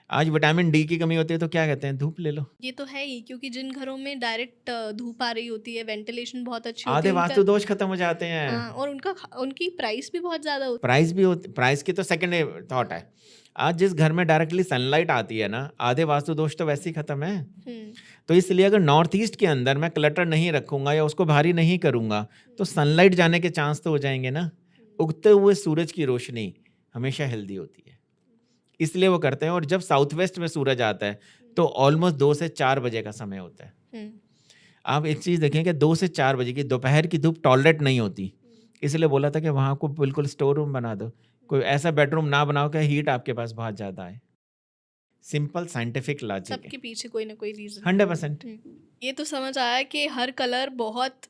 आज विटामिन डी की कमी होती है तो क्या कहते हैं? धूप ले लो। ये तो है ही, क्योंकि जिन घरों में डायरेक्ट धूप आ रही होती है, वेंटिलेशन बहुत अच्छी होती है, आधे वास्तु दोष खत्म हो जाते हैं। और उनकी प्राइस भी बहुत ज्यादा होती है। प्राइस की तो सेकंड थॉट है। आज जिस घर में डायरेक्टली सनलाइट आती है ना, आधे वास्तु दोष तो वैसे ही खत्म है। तो इसलिए अगर नॉर्थ ईस्ट के अंदर मैं क्लटर नहीं रखूंगा या उसको भारी नहीं करूंगा तो सनलाइट जाने के चांस तो हो जाएंगे ना। उगते हुए सूरज की रोशनी हमेशा हेल्दी होती है, इसलिए वो करते हैं। और जब साउथ वेस्ट में सूरज आता है तो ऑलमोस्ट 2 से 4 बजे का समय होता है। आप एक चीज देखें कि 2 से 4 बजे की दोपहर की धूप टॉलरेट नहीं होती, इसलिए बोला था कि वहां को बिल्कुल स्टोर रूम बना दो, कोई ऐसा बेडरूम ना बनाओ कि हीट आपके पास बहुत ज्यादा है। सिंपल साइंटिफिक लॉजिक है, सबके पीछे कोई ना कोई रीजन। 100%। ये तो समझ आया कि हर कलर बहुत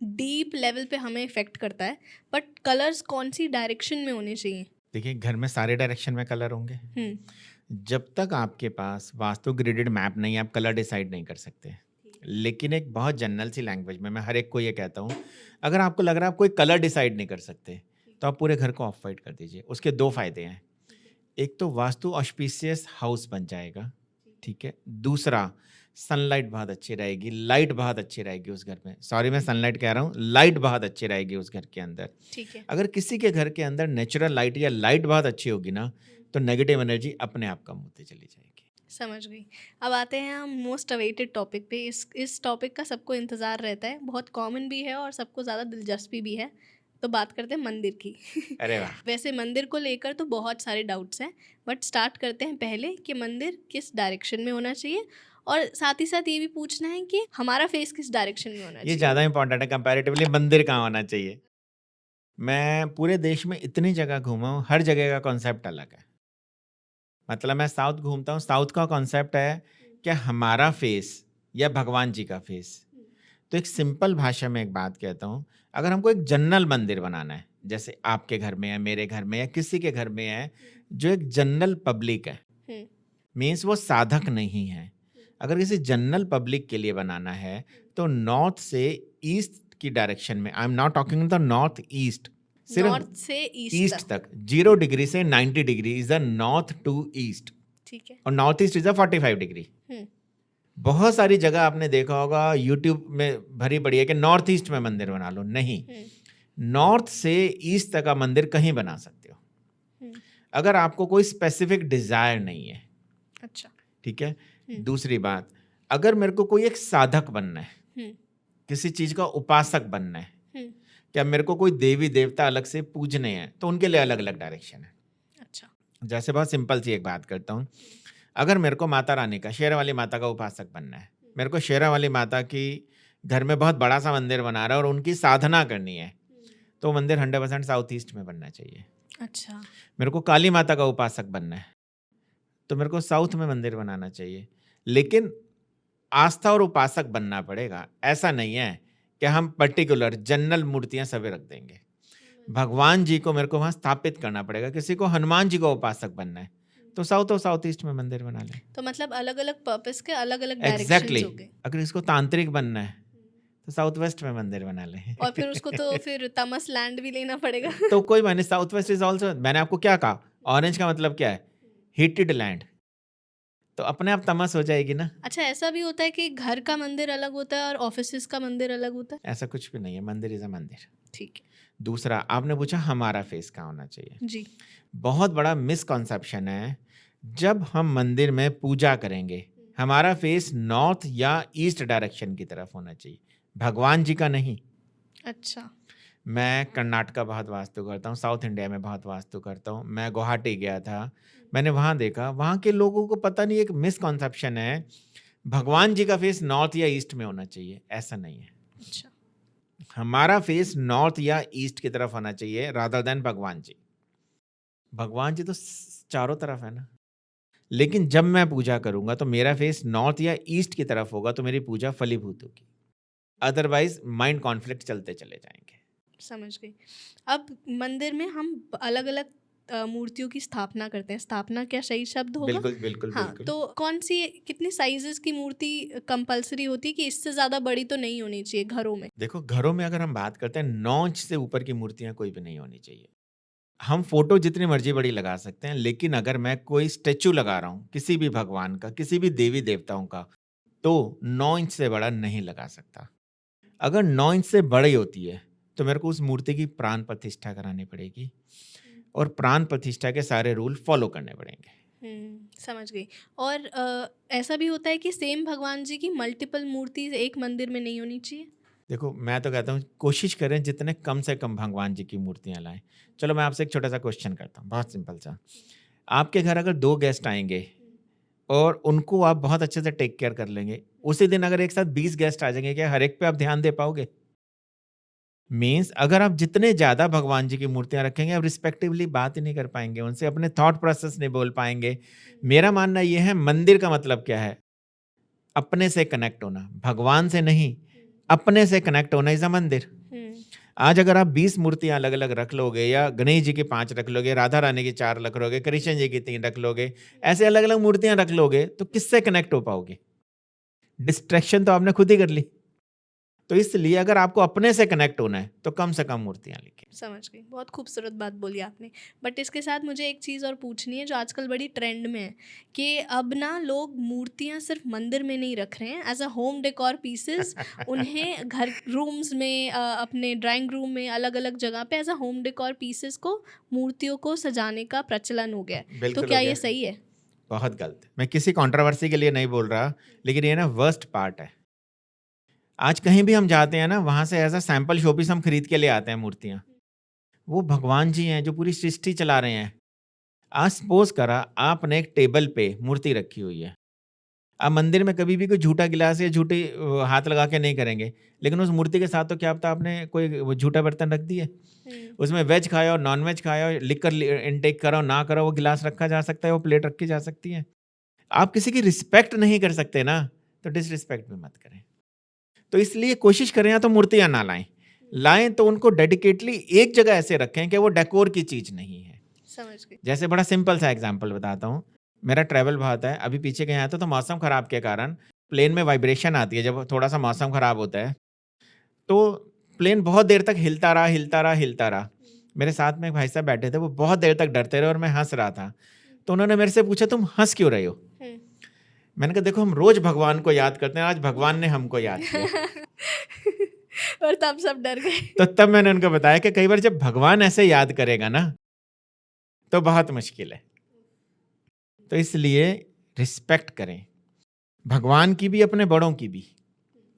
डीप लेवल पे हमें इफ़ेक्ट करता है, बट कलर्स कौन-सी डायरेक्शन में होने चाहिए? देखिए, घर में सारे डायरेक्शन में कलर होंगे। हुँ, जब तक आपके पास वास्तु ग्रिडेड मैप नहीं है, आप कलर डिसाइड नहीं कर सकते। लेकिन एक बहुत जनरल सी लैंग्वेज में मैं हर एक को ये कहता हूँ, अगर आपको लग रहा है आप कोई कलर डिसाइड नहीं कर सकते, तो आप पूरे घर को ऑफ वाइट कर दीजिए। उसके 2 फ़ायदे हैं। एक तो वास्तु ऑस्पिशियस हाउस बन जाएगा, ठीक है? दूसरा, सनलाइट बहुत अच्छी रहेगी, लाइट बहुत अच्छी रहेगी उस घर में। सॉरी, मैं सनलाइट कह रहा हूँ, लाइट बहुत अच्छी रहेगी उस घर के अंदर। ठीक है। अगर किसी के घर के अंदर नेचुरल लाइट या लाइट बहुत अच्छी होगी ना, तो नेगेटिव एनर्जी अपने आप कम होती चली जाएगी। समझ गई। अब आते हैं हम मोस्ट अवेटेड टॉपिक पे। इस टॉपिक का सबको इंतज़ार रहता है, बहुत कॉमन भी है और सबको ज़्यादा दिलचस्पी भी है। तो बात करते हैं मंदिर की। अरे वाह! वैसे मंदिर को लेकर तो बहुत सारे डाउट्स हैं, बट स्टार्ट करते हैं पहले कि मंदिर किस डायरेक्शन में होना चाहिए, और साथ ही साथ ये भी पूछना है कि हमारा फेस किस डायरेक्शन में होना ये चाहिए। ज़्यादा इम्पोर्टेंट है कंपैरेटिवली, मंदिर कहाँ होना चाहिए। मैं पूरे देश में इतनी जगह घूमा हूँ, हर जगह का कॉन्सेप्ट अलग है। मतलब मैं साउथ घूमता हूँ, साउथ का कॉन्सेप्ट है कि हमारा फेस या भगवान जी का फेस। तो एक सिंपल भाषा में एक बात कहता हूँ, अगर हमको एक जनरल मंदिर बनाना है, जैसे आपके घर में है, मेरे घर में है, किसी के घर में है, जो एक जनरल पब्लिक है, हुँ, मीन्स वो साधक नहीं है। अगर किसी जनरल पब्लिक के लिए बनाना है, तो नॉर्थ से ईस्ट की डायरेक्शन में, I am not talking the north east, सिर्फ नॉर्थ से ईस्ट ईस्ट तक। तक 0 डिग्री से 90 degree is the north to east, ठीक है। और north east is the 45 degree. हुँ, बहुत सारी जगह आपने देखा होगा यूट्यूब में भरी पड़ी है कि नॉर्थ ईस्ट में मंदिर बना लो। नहीं, हुँ, नॉर्थ से ईस्ट तक का मंदिर कहीं बना सकते हो, हुँ, अगर आपको कोई स्पेसिफिक डिजायर नहीं है। अच्छा। ठीक है। हुँ, दूसरी बात, अगर मेरे को कोई एक साधक बनना है, हुँ, किसी चीज का उपासक बनना है, हुँ, क्या मेरे को कोई देवी देवता अलग से पूजने हैं, तो उनके लिए अलग अलग डायरेक्शन है। अच्छा। जैसे बहुत सिंपल सी एक बात करता हूँ, अगर मेरे को माता रानी का, शेरा वाली माता का उपासक बनना है, मेरे को शेरा वाली माता की घर में बहुत बड़ा सा मंदिर बना रहा है और उनकी साधना करनी है, तो वो मंदिर 100% साउथ ईस्ट में बनना चाहिए। अच्छा। मेरे को काली माता का उपासक बनना है, तो मेरे को साउथ में मंदिर बनाना चाहिए। लेकिन आस्था और उपासक बनना पड़ेगा। ऐसा नहीं है कि हम पर्टिकुलर जनरल मूर्तियां सभी रख देंगे। भगवान जी को मेरे को वहां स्थापित करना पड़ेगा। किसी को हनुमान जी का उपासक बनना है, तो साउथ और साउथ ईस्ट में मंदिर बना ले। तो मतलब अलग-अलग पर्पस के अलग-अलग एग्जैक्टली डायरेक्शंस हो exactly. गए। अगर इसको तांत्रिक बनना है, तो साउथ वेस्ट में मंदिर बना ले। और फिर उसको तो फिर तमस लैंड भी लेना पड़ेगा। तो कोई माने, साउथ वेस्ट इज ऑल्सो, मैंने आपको क्या कहा, ऑरेंज का मतलब क्या है, हीटेड लैंड, तो अपने आप तमस हो जाएगी ना। अच्छा, ऐसा भी होता है कि घर का मंदिर अलग होता है और ऑफिसेज़ का मंदिर अलग होता है? ऐसा कुछ भी नहीं है, मंदिर इज अ मंदिर। ठीक है। दूसरा, आपने पूछा हमारा फेस कहाँ होना चाहिए। जी। बहुत बड़ा मिसकॉन्सेप्शन है, जब हम मंदिर में पूजा करेंगे, हमारा फेस नॉर्थ या ईस्ट डायरेक्शन की तरफ होना चाहिए, भगवान जी का नहीं। अच्छा। मैं कर्नाटका बहुत वास्तु करता हूँ, साउथ इंडिया में बहुत वास्तु करता हूँ। मैं गुवाहाटी गया था, मैंने वहाँ देखा, वहाँ के लोगों को पता नहीं, एक मिसकॉन्सेप्शन है, भगवान जी का फेस नॉर्थ या ईस्ट में होना चाहिए। ऐसा नहीं है, अच्छा। हमारा फेस नॉर्थ या ईस्ट की तरफ होना चाहिए रादर देन भगवान जी। भगवान जी तो चारों तरफ है ना। लेकिन जब मैं पूजा करूंगा तो मेरा फेस नॉर्थ या ईस्ट की तरफ होगा, तो मेरी पूजा फलीभूत होगी। अदरवाइज माइंड कॉन्फ्लिक्ट चलते चले जाएंगे। समझ गई। अब मंदिर में हम अलग-अलग मूर्तियों की स्थापना करते हैं। स्थापना क्या सही शब्द होगा? बिल्कुल बिल्कुल हाँ, बिल्कुल। तो कौन-सी कितनी साइज़ेज़ की मूर्ति कंपल्सरी होती है कि इससे ज़्यादा बड़ी तो नहीं होनी चाहिए घरों में? देखो, घरों में अगर हम बात करते हैं, 9 इंच से ऊपर की मूर्तियां कोई भी नहीं होनी चाहिए। हम फोटो जितनी मर्जी बड़ी लगा सकते हैं, लेकिन अगर मैं कोई स्टेचू लगा रहा हूँ किसी भी भगवान का, किसी भी देवी देवताओं का, तो 9 इंच से बड़ा नहीं लगा सकता। अगर 9 इंच से बड़ी होती है, तो मेरे को उस मूर्ति की प्राण प्रतिष्ठा करानी पड़ेगी, और प्राण प्रतिष्ठा के सारे रूल फॉलो करने पड़ेंगे। समझ गई। और ऐसा भी होता है कि सेम भगवान जी की मल्टीपल मूर्ति एक मंदिर में नहीं होनी चाहिए? देखो, मैं तो कहता हूँ कोशिश करें जितने कम से कम भगवान जी की मूर्तियां लाएं। चलो, मैं आपसे एक छोटा सा क्वेश्चन करता हूँ, बहुत सिंपल सा। आपके घर अगर 2 गेस्ट आएंगे और उनको आप बहुत अच्छे से टेक केयर कर लेंगे, उसी दिन अगर एक साथ 20 गेस्ट आ जाएंगे, क्या हर एक पे आप ध्यान दे पाओगे? मीन्स अगर आप जितने ज्यादा भगवान जी की मूर्तियां रखेंगे, आप रिस्पेक्टिवली बात ही नहीं कर पाएंगे, उनसे अपने थॉट प्रोसेस नहीं बोल पाएंगे। मेरा मानना यह है, मंदिर का मतलब क्या है? अपने से कनेक्ट होना, भगवान से नहीं, अपने से कनेक्ट होना इज अ मंदिर। आज अगर आप 20 मूर्तियां अलग अलग रख लोगे, या गणेश जी की 5 रख लोगे, राधा रानी की 4 रख लोगे, कृष्ण जी की 3 रख लोगे, ऐसे अलग अलग मूर्तियां रख लोगे, तो किससे कनेक्ट हो पाओगे? डिस्ट्रैक्शन तो आपने खुद ही कर ली। तो इसलिए अगर आपको अपने से कनेक्ट होना है तो कम से कम मूर्तियां लेके। समझ गई, बहुत खूबसूरत बात बोली आपने। बट इसके साथ मुझे एक चीज़ और पूछनी है जो आजकल बड़ी ट्रेंड में है, कि अब ना लोग मूर्तियां सिर्फ मंदिर में नहीं रख रहे हैं as a home decor pieces, उन्हें घर रूम्स में, अपने ड्राइंग रूम में, अलग अलग जगह पे as a home decor pieces को, मूर्तियों को सजाने का प्रचलन हो गया है। तो बिल्कुल क्या हो ये गया। सही है? बहुत गलत है। मैं किसी कंट्रोवर्सी के लिए नहीं बोल रहा, लेकिन ये ना वर्स्ट पार्ट है। आज कहीं भी हम जाते हैं ना, वहां से एज अ सैंपल शोपीस हम खरीद के ले आते हैं मूर्तियां। वो भगवान जी हैं जो पूरी सृष्टि चला रहे हैं। आज सपोज करा आपने एक टेबल पे मूर्ति रखी हुई है। आप मंदिर में कभी भी कोई झूठा गिलास या झूठी हाथ लगा के नहीं करेंगे, लेकिन उस मूर्ति के साथ तो क्या पता आपने कोई वो झूठा बर्तन रख दिए, उसमें वेज खाया और नॉन वेज खाया और लिकर इनटेक करो ना करो, वो गिलास रखा जा सकता है, वो प्लेट रखी जा सकती है। आप किसी की रिस्पेक्ट नहीं कर सकते ना, तो डिसरिस्पेक्ट भी मत करें। तो इसलिए कोशिश करें या तो मूर्तियां ना लाएं, लाएं तो उनको डेडिकेटली एक जगह ऐसे रखें कि वो डेकोर की चीज नहीं है। समझ गई। जैसे बड़ा सिंपल सा एग्जांपल बताता हूँ। मेरा ट्रैवल बहुत है, अभी पीछे कहीं आया था तो मौसम खराब के कारण प्लेन में वाइब्रेशन आती है जब थोड़ा सा मौसम खराब होता है। तो प्लेन बहुत देर तक हिलता रहा हिलता रहा हिलता रहा। मेरे साथ में एक भाई साहब बैठे थे, वो बहुत देर तक डरते रहे और मैं हंस रहा था। तो उन्होंने मेरे से पूछा, तुम हंस क्यों रहे हो? मैंने कहा देखो, हम रोज भगवान को याद करते हैं, आज भगवान ने हमको याद किया। और तब सब डर गए। तो तब मैंने उनको बताया कि कई बार जब भगवान ऐसे याद करेगा ना, तो बहुत मुश्किल है। तो इसलिए रिस्पेक्ट करें, भगवान की भी अपने बड़ों की भी,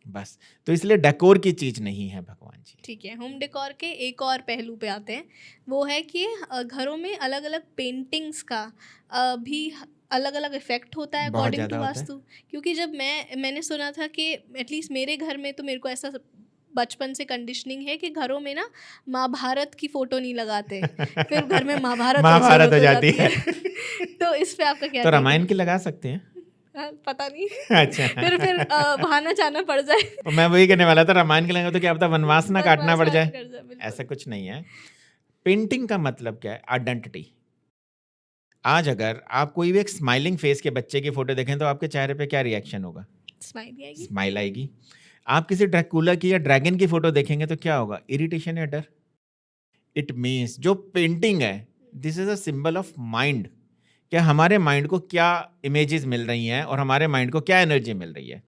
बस। तो इसलिए डेकोर की चीज नहीं है भगवान जी। ठीक है, होम डेकोर के एक और पहलू पे आते हैं। वो है कि घरों में अलग अलग पेंटिंग्स का भी अलग अलग इफेक्ट होता है बहुत अकॉर्डिंग ज्यादा टू होता है। वास्तु। क्योंकि जब मैंने सुना था कि एटलीस्ट मेरे घर में, तो मेरे को ऐसा बचपन से कंडीशनिंग है कि घरों में ना महाभारत की फोटो नहीं लगाते, फिर घर में महाभारत और महाभारत जरूरत हो हो जाती जाती है। है। तो इस पे आपका क्या तो take रामायण है? की लगा सकते हैं। पता नहीं। अच्छा। फिर बहाना जाना पड़ जाए। और मैं वही कहने वाला था, रामायण के लगाएंगे तो क्या पता वनवास ना काटना वनवास पड़ ना जाए। कर जाए, बिल्कुल। ऐसा कुछ नहीं है। पेंटिंग का मतलब क्या है? आइडेंटिटी। आज अगर आप कोई भी एक स्माइलिंग फेस के बच्चे की फोटो देखें तो आपके चेहरे पे क्या रिएक्शन होगा? स्माइल आएगी। स्माइल आएगी। आप किसी ड्रैकुला की या ड्रैगन की फोटो देखेंगे तो क्या होगा? इरिटेशन या डर। इट मीन्स जो पेंटिंग है, this is a symbol of mind. क्या हमारे माइंड को क्या इमेजेस मिल रही हैं और हमारे माइंड को क्या एनर्जी मिल रही है।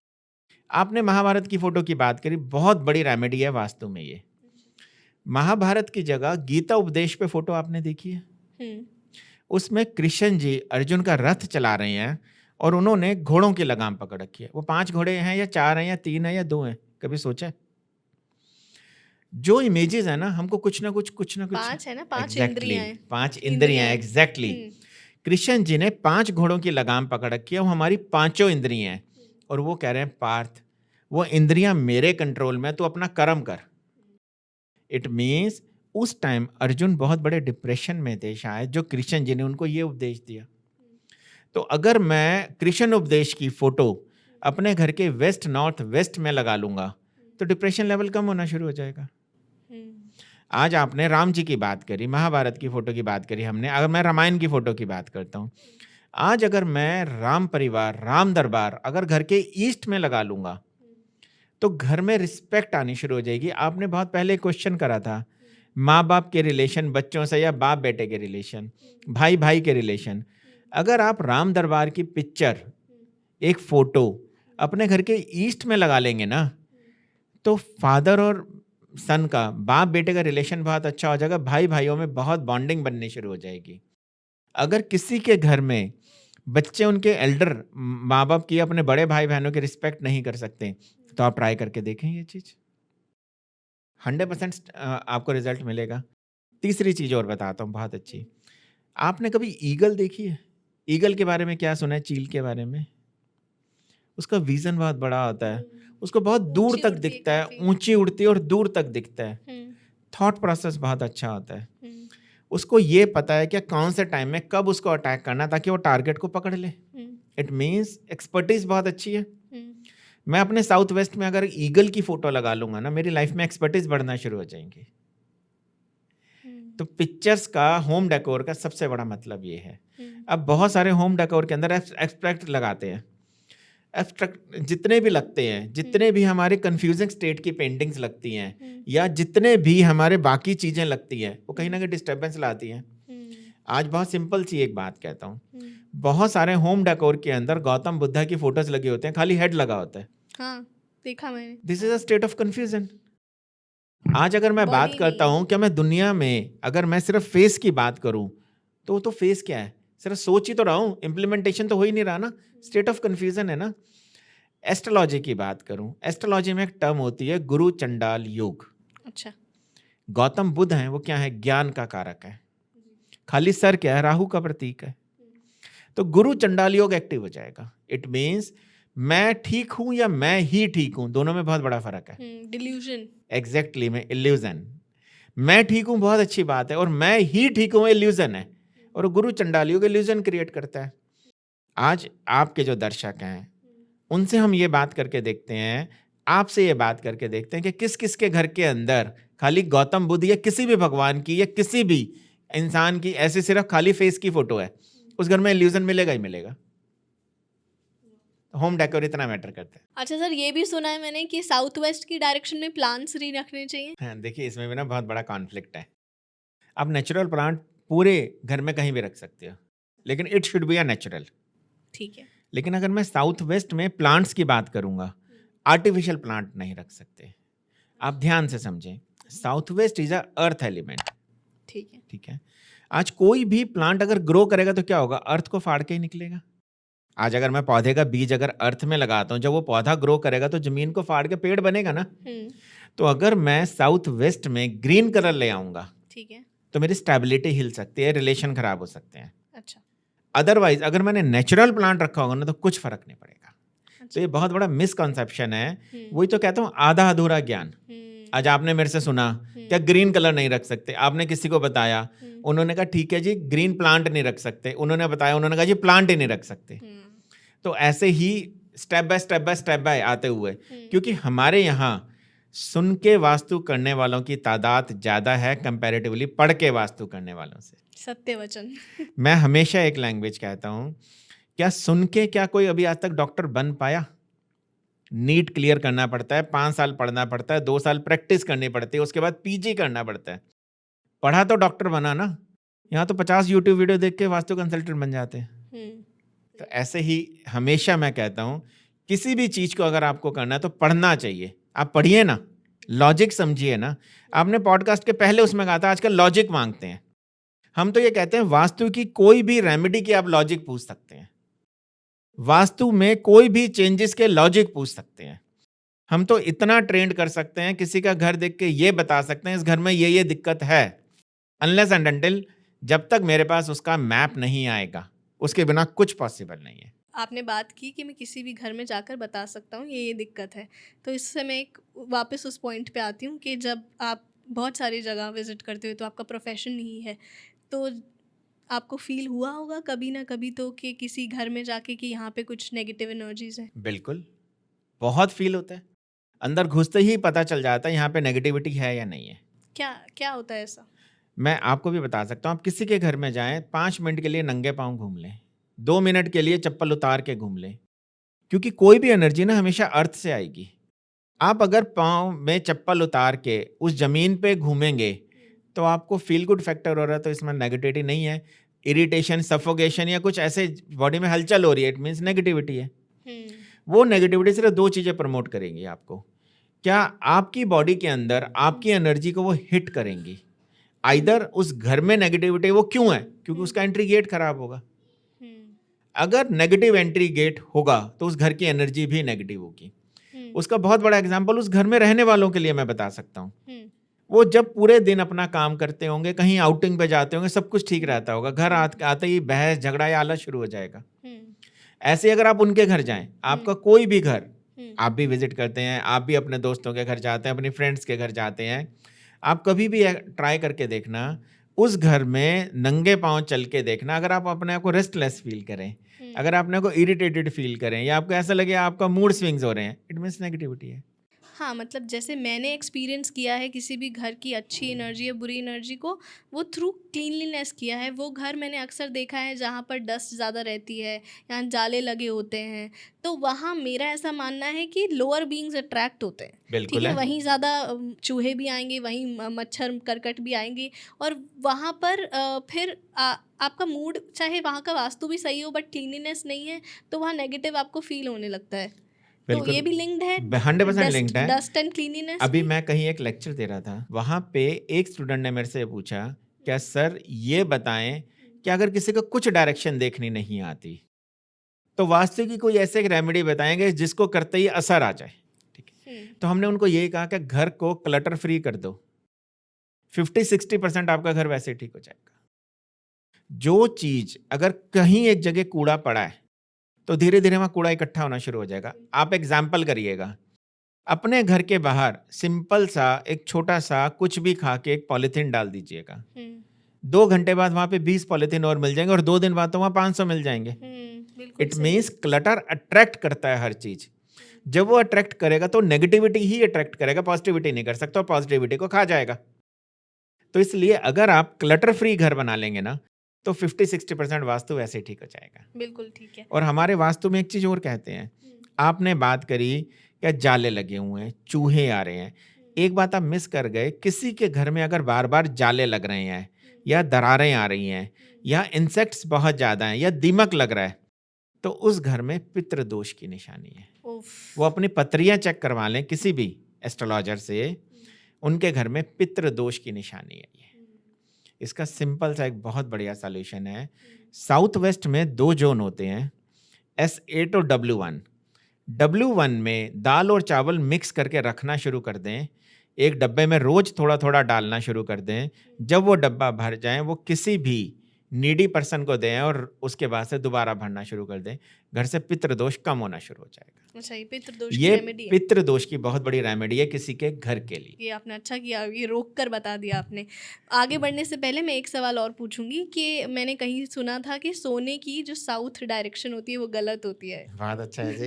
आपने महाभारत की फोटो की बात करी, बहुत बड़ी रेमेडी है वास्तु में ये। महाभारत की जगह गीता उपदेश पे फोटो आपने देखी है? उसमें कृष्ण जी अर्जुन का रथ चला रहे हैं और उन्होंने घोड़ों की लगाम पकड़ रखी है। वो 5 घोड़े हैं या 4 हैं या 3 हैं या 2 हैं, कभी सोचा है? जो इमेजेस है ना, हमको कुछ ना कुछ 5 है ना, 5 एग्जैक्टली इंद्रियां हैं। 5 इंद्रियां, एग्जैक्टली। कृष्ण जी ने 5 घोड़ों की लगाम पकड़ रखी है, वो हमारी पांचों इंद्रियां हैं। और वो कह रहे हैं पार्थ, वो इंद्रियां मेरे कंट्रोल में, तू अपना कर्म कर। इट मीन्स उस टाइम अर्जुन बहुत बड़े डिप्रेशन में थे शायद, जो कृष्ण जी ने उनको ये उपदेश दिया। तो अगर मैं कृष्ण उपदेश की फोटो अपने घर के वेस्ट नॉर्थ वेस्ट में लगा लूंगा तो डिप्रेशन लेवल कम होना शुरू हो जाएगा। आज आपने राम जी की बात करी, महाभारत की फोटो की बात करी हमने, अगर मैं रामायण की फोटो की बात करता हूँ, आज अगर मैं राम परिवार, राम दरबार अगर घर के ईस्ट में लगा लूंगा तो घर में रिस्पेक्ट आनी शुरू हो जाएगी। आपने बहुत पहले क्वेश्चन करा था, माँ बाप के रिलेशन बच्चों से या बाप बेटे के रिलेशन, भाई भाई के रिलेशन। अगर आप राम दरबार की पिक्चर, एक फोटो अपने घर के ईस्ट में लगा लेंगे ना, तो फादर और सन का, बाप बेटे का रिलेशन बहुत अच्छा हो जाएगा, भाई भाइयों में बहुत बॉन्डिंग बननी शुरू हो जाएगी। अगर किसी के घर में बच्चे उनके एल्डर माँ बाप की, अपने बड़े भाई बहनों की रिस्पेक्ट नहीं कर सकते, तो आप ट्राई करके देखें ये चीज, 100% आपको रिजल्ट मिलेगा। तीसरी चीज और बताता हूँ बहुत अच्छी। आपने कभी ईगल देखी है? ईगल के बारे में क्या सुना है? चील के बारे में? उसका विजन बहुत बड़ा होता है, उसको बहुत दूर ऊंची तक उड़ती है दिखता है, काफी। ऊंची उड़ती है और दूर तक दिखता है। थॉट प्रोसेस बहुत अच्छा होता है। उसको ये पता है कि कौन से टाइम में कब उसको अटैक करना, ताकि वो टारगेट को पकड़ ले। इट मीन्स एक्सपर्टीज बहुत अच्छी है। मैं अपने साउथ वेस्ट में अगर ईगल की फोटो लगा लूंगा ना, मेरी लाइफ में एक्सपर्टीज बढ़ना शुरू हो जाएंगी। तो पिक्चर्स का, होम डेकोर का सबसे बड़ा मतलब ये है। अब बहुत सारे होम डेकोर के अंदर एब्स्ट्रैक्ट लगाते हैं। एब्स्ट्रैक्ट जितने भी लगते हैं, जितने भी हमारे कंफ्यूजिंग स्टेट की पेंटिंग्स लगती हैं, या जितने भी हमारे बाकी चीजें लगती हैं, वो कहीं ना कहीं डिस्टर्बेंस लाती हैं। आज बहुत सिंपल सी एक बात कहता हूँ, बहुत सारे होम डेकोर के अंदर गौतम बुद्धा की फोटोज लगे होते हैं, खाली हेड लगा होता है। हाँ, देखा मैंने। This is a state of confusion. आज अगर मैं बात Body करता नहीं हूं, क्या मैं दुनिया में अगर मैं सिर्फ फेस की बात करूं, तो फेस क्या है? सिर्फ सोच ही तो रहा हूं, इम्प्लीमेंटेशन तो हो ही नहीं रहा ना, स्टेट ऑफ कंफ्यूजन है ना। एस्ट्रोलॉजी की बात करूं, एस्ट्रोलॉजी में एक टर्म होती है गुरु चंडाल योग। अच्छा। गौतम बुद्ध हैं, वो क्या है? ज्ञान का कारक है। खाली सर क्या है? राहु का प्रतीक है। तो गुरु चंडाल योग एक्टिव हो जाएगा। इट मीन्स मैं ठीक हूं या मैं ही ठीक हूं, दोनों में बहुत बड़ा फर्क है। डिल्यूजन। एग्जैक्टली, में इल्यूजन। मैं ठीक हूं बहुत अच्छी बात है, और मैं ही ठीक हूं इल्यूजन है। और गुरु चंडाल योग इल्यूजन क्रिएट करता है। आज आपके जो दर्शक हैं, उनसे हम ये बात करके देखते हैं, आपसे ये बात करके देखते हैं कि किस किस के घर के अंदर खाली गौतम बुद्ध या किसी भी भगवान की या किसी भी इंसान की ऐसे सिर्फ खाली फेस की फोटो है, उस घर में इल्यूजन मिलेगा ही मिलेगा। होम डेकोर इतना मैटर करता है। अच्छा सर, ये भी सुना है मैंने कि साउथ वेस्ट की डायरेक्शन में प्लांट्स नहीं रखने चाहिए। हाँ, देखिए इसमें भी ना बहुत बड़ा कॉन्फ्लिक्ट है। आप नेचुरल प्लांट पूरे घर में कहीं भी रख सकते हो, लेकिन it should be a natural. ठीक है। लेकिन अगर मैं साउथ वेस्ट में प्लांट्स की बात करूंगा, आर्टिफिशियल प्लांट नहीं रख सकते। आप ध्यान से समझें, south west is a earth element. ठीक है। ठीक है। आज कोई भी प्लांट अगर ग्रो करेगा तो क्या होगा? अर्थ को फाड़ के ही निकलेगा। आज अगर मैं पौधे का बीज अगर अर्थ में लगाता हूं, जब वो पौधा ग्रो करेगा तो जमीन को फाड़ के पेड़ बनेगा ना। तो अगर मैं साउथ वेस्ट में ग्रीन कलर ले आऊंगा, ठीक है। तो मेरी स्टेबिलिटी हिल सकती है, रिलेशन खराब हो सकते हैं। अच्छा। अदरवाइज अगर मैंने नेचुरल प्लांट रखा होगा ना, तो कुछ फर्क नहीं पड़ेगा। तो अच्छा। ये बहुत बड़ा मिसकॉन्सेप्शन है। वही तो कहता हूँ, आधा अधूरा ज्ञान। आज आपने मेरे से सुना क्या ग्रीन कलर नहीं रख सकते, आपने किसी को बताया, उन्होंने कहा ठीक है जी ग्रीन प्लांट नहीं रख सकते, उन्होंने बताया, उन्होंने कहा जी प्लांट ही नहीं रख सकते। तो ऐसे ही स्टेप बाय आते हुए, क्योंकि हमारे यहाँ सुन के वास्तु करने वालों की तादाद ज्यादा है कंपैरेटिवली पढ़ के वास्तु करने वालों से। सत्य वचन। मैं हमेशा एक लैंग्वेज कहता हूं, क्या सुन के क्या कोई अभी आज तक डॉक्टर बन पाया? नीट क्लियर करना पड़ता है, 5 साल पढ़ना पड़ता है, 2 साल प्रैक्टिस करनी पड़ती है, उसके बाद पीजी करना पड़ता है। पढ़ा तो डॉक्टर बना ना, यहाँ तो 50 यूट्यूब वीडियो देख के वास्तु कंसल्टेंट बन जाते हैं। तो ऐसे ही हमेशा मैं कहता हूं, किसी भी चीज को अगर आपको करना है तो पढ़ना चाहिए। आप पढ़िए ना, लॉजिक समझिए ना। आपने पॉडकास्ट के पहले उसमें कहा था आजकल लॉजिक मांगते हैं। हम तो ये कहते हैं वास्तु की कोई भी रेमेडी की आप लॉजिक पूछ सकते हैं, वास्तु में कोई भी चेंजेस के लॉजिक पूछ सकते हैं। हम तो इतना ट्रेंड कर सकते हैं, किसी का घर देख के ये बता सकते हैं इस घर में ये दिक्कत है, अनलेस एंड अनटिल जब तक मेरे पास उसका मैप नहीं आएगा, उसके बिना कुछ पॉसिबल नहीं है। आपने बात की कि मैं किसी भी घर में जाकर बता सकता हूँ ये दिक्कत है, तो इससे मैं एक वापस उस पॉइंट पे आती हूँ कि जब आप बहुत सारी जगह विजिट करते हो तो आपका प्रोफेशन नहीं है, तो आपको फील हुआ होगा कभी ना कभी तो कि किसी घर में जाके कि यहाँ पे कुछ नेगेटिव एनर्जीज है। बिल्कुल, बहुत फील होता है, अंदर घुसते ही पता चल जाता है यहाँ पे नेगेटिविटी है या नहीं है। क्या क्या होता है ऐसा? मैं आपको भी बता सकता हूँ, आप किसी के घर में जाएं, 5 मिनट के लिए नंगे पांव घूम लें, 2 मिनट के लिए चप्पल उतार के घूम लें, क्योंकि कोई भी एनर्जी ना हमेशा अर्थ से आएगी। आप अगर पांव में चप्पल उतार के उस जमीन पे घूमेंगे तो आपको फील गुड फैक्टर हो रहा है, तो इसमें नेगेटिविटी नहीं है। इरिटेशन, सफोकेशन या कुछ ऐसे बॉडी में हलचल हो रही है, इट मीन्स नेगेटिविटी है। वो नेगेटिविटी सिर्फ 2 चीजें प्रमोट करेंगी आपको। क्या आपकी बॉडी के अंदर आपकी एनर्जी को वो हिट करेंगी, आइदर उस घर में नेगेटिविटी वो क्यों है, क्योंकि उसका एंट्री गेट खराब होगा। अगर नेगेटिव एंट्री गेट होगा तो उस घर की एनर्जी भी नेगेटिव होगी। उसका बहुत बड़ा एग्जांपल उस घर में रहने वालों के लिए मैं बता सकता हूँ। वो जब पूरे दिन अपना काम करते होंगे, कहीं आउटिंग पे जाते होंगे, सब कुछ ठीक रहता होगा, घर आते ही बहस झगड़ा या आला शुरू हो जाएगा। ऐसे अगर आप उनके घर जाएं, आपका कोई भी घर, आप भी विजिट करते हैं, आप भी अपने दोस्तों के घर जाते हैं, अपनी फ्रेंड्स के घर जाते हैं, आप कभी भी ट्राई करके देखना, उस घर में नंगे पांव चल के देखना। अगर आप अपने आप को रेस्टलेस फील करें, अगर आपने को इरिटेटेड फील करें या आपको ऐसा लगे आपका मूड स्विंग्स हो रहे हैं, इट मीन्स नेगेटिविटी है। हाँ, मतलब जैसे मैंने एक्सपीरियंस किया है किसी भी घर की अच्छी एनर्जी या बुरी एनर्जी को, वो थ्रू क्लीनलीनेस किया है। वो घर मैंने अक्सर देखा है जहाँ पर डस्ट ज़्यादा रहती है, यहाँ जाले लगे होते हैं, तो वहाँ मेरा ऐसा मानना है कि लोअर बीइंग्स अट्रैक्ट होते हैं। ठीक बिल्कुल है, है। वहीं ज़्यादा चूहे भी आएँगे, वहीं मच्छर, करकट भी आएँगे, और वहाँ पर फिर आपका मूड, चाहे वहाँ का वास्तु भी सही हो बट क्लीनलीनेस नहीं है, तो वहाँ नेगेटिव आपको फ़ील होने लगता है। तो ये बिल्कुल भी लिंक्ड है, 100% डस्ट लिंक्ड है। डस्ट एंड क्लीनलीनेस अभी भी? मैं कहीं एक लेक्चर दे रहा था, वहाँ पे एक स्टूडेंट ने मेरे से पूछा, क्या सर ये बताएं कि अगर किसी को कुछ डायरेक्शन देखनी नहीं आती, तो वास्तु की कोई ऐसे एक रेमेडी बताएंगे जिसको करते ही असर आ जाए। ठीक है, तो हमने उनको यही कहा कि घर को क्लटर फ्री कर दो, 50-60% आपका घर वैसे ठीक हो जाएगा। जो चीज अगर कहीं एक जगह कूड़ा पड़ा है, तो धीरे धीरे वहां कूड़ा इकट्ठा होना शुरू हो जाएगा। आप एग्जाम्पल करिएगा, अपने घर के बाहर सिंपल सा एक छोटा सा कुछ भी खा के एक पॉलिथीन डाल दीजिएगा, 2 घंटे बाद वहां पे 20 पॉलिथीन और मिल जाएंगे, और 2 दिन बाद तो वहां 500 मिल जाएंगे। बिल्कुल इट सही। मीन्स क्लटर अट्रैक्ट करता है हर चीज। जब वो अट्रैक्ट करेगा तो नेगेटिविटी ही अट्रैक्ट करेगा, पॉजिटिविटी नहीं कर सकता, और पॉजिटिविटी को खा जाएगा। तो इसलिए अगर आप क्लटर फ्री घर बना लेंगे ना, तो 50-60% वास्तु वैसे ही ठीक हो जाएगा। बिल्कुल ठीक है। और हमारे वास्तु में एक चीज और कहते हैं, आपने बात करी क्या जाले लगे हुए हैं, चूहे आ रहे हैं। एक बात आप मिस कर गए, किसी के घर में अगर बार बार जाले लग रहे हैं, या दरारें आ रही हैं, या इंसेक्ट्स बहुत ज्यादा हैं, या दीमक लग रहा है, तो उस घर में पितृ दोष की निशानी है। वो अपनी पत्रियां चेक करवा लें किसी भी एस्ट्रोलॉजर से, उनके घर में पितृ दोष की निशानी है ये। इसका सिंपल सा एक बहुत बढ़िया सॉल्यूशन है। साउथ वेस्ट में 2 जोन होते हैं, S8 और W1। W1 में दाल और चावल मिक्स करके रखना शुरू कर दें, एक डब्बे में रोज थोड़ा थोड़ा डालना शुरू कर दें। जब वो डब्बा भर जाए, वो किसी भी नीडी पर्सन को दें, और उसके बाद से दोबारा भरना शुरू कर दें। घर से पितृदोष कम होना शुरू हो जाएगा। अच्छा, ये पितृदोष की ये रेमेडी है। पितृदोष की बहुत बड़ी रेमेडी है किसी के घर के लिए। ये आपने अच्छा किया, ये रोक कर बता दिया आपने। आगे बढ़ने से पहले मैं एक सवाल और पूछूंगी कि मैंने कहीं सुना था कि सोने की जो साउथ डायरेक्शन होती है वो गलत होती है। बहुत अच्छा है जी।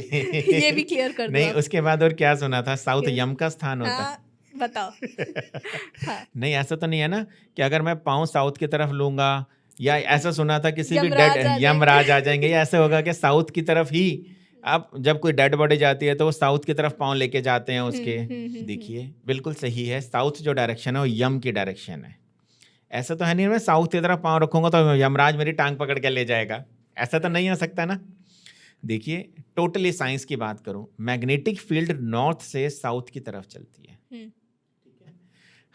ये भी क्लियर कर दो नहीं, आप। उसके बाद और क्या सुना था, साउथ Yes. यम का स्थान होता है। हाँ, बताओ। हाँ, नहीं, ऐसा तो नहीं है ना कि अगर मैं पाँव साउथ की तरफ लूंगा, या ऐसा सुना था किसी भी यमराज डेड आ यमराज आ जाएंगे। जाएंगे, या ऐसे होगा कि साउथ की तरफ ही आप, जब कोई डेड बॉडी जाती है तो वो साउथ की तरफ पाँव लेके जाते हैं उसके। देखिए बिल्कुल सही है, साउथ जो डायरेक्शन है वो यम की डायरेक्शन है। ऐसा तो है नहीं मैं साउथ की तरफ पाँव रखूंगा तो यमराज मेरी टांग पकड़ के ले जाएगा, ऐसा तो नहीं हो सकता ना। देखिए टोटली साइंस की बात करूं, मैग्नेटिक फील्ड नॉर्थ से साउथ की तरफ चलती है।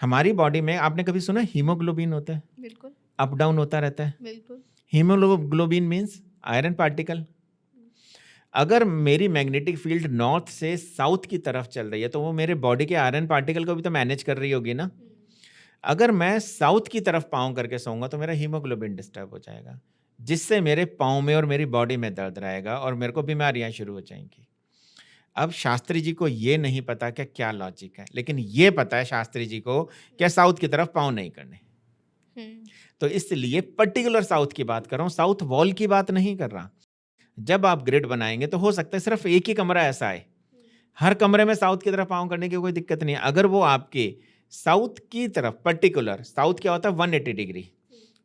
हमारी बॉडी में आपने कभी सुना हीमोग्लोबिन होता है? बिल्कुल। अप डाउन होता रहता है। बिल्कुल। Haemoglobin means iron particle. अगर मेरी मैग्नेटिक फील्ड नॉर्थ से साउथ की तरफ चल रही है, तो वो मेरे बॉडी के आयरन पार्टिकल को भी तो मैनेज कर रही होगी ना। अगर मैं साउथ की तरफ पाँव करके सोऊंगा तो मेरा हीमोग्लोबिन डिस्टर्ब हो जाएगा, जिससे मेरे पाँव में और मेरी बॉडी में दर्द रहेगा, और मेरे को बीमारियां शुरू हो जाएंगी। अब शास्त्री जी को ये नहीं पता कि क्या लॉजिक है, लेकिन ये पता है शास्त्री जी को क्या साउथ की तरफ पाँव नहीं करने। तो इसलिए पर्टिकुलर साउथ की बात कर रहा हूँ, साउथ वॉल की बात नहीं कर रहा। जब आप ग्रिड बनाएंगे तो हो सकता है सिर्फ एक ही कमरा ऐसा है, हर कमरे में साउथ की तरफ पाँव करने की कोई दिक्कत नहीं है। अगर वो आपके साउथ की तरफ, पर्टिकुलर साउथ क्या होता है 180 डिग्री,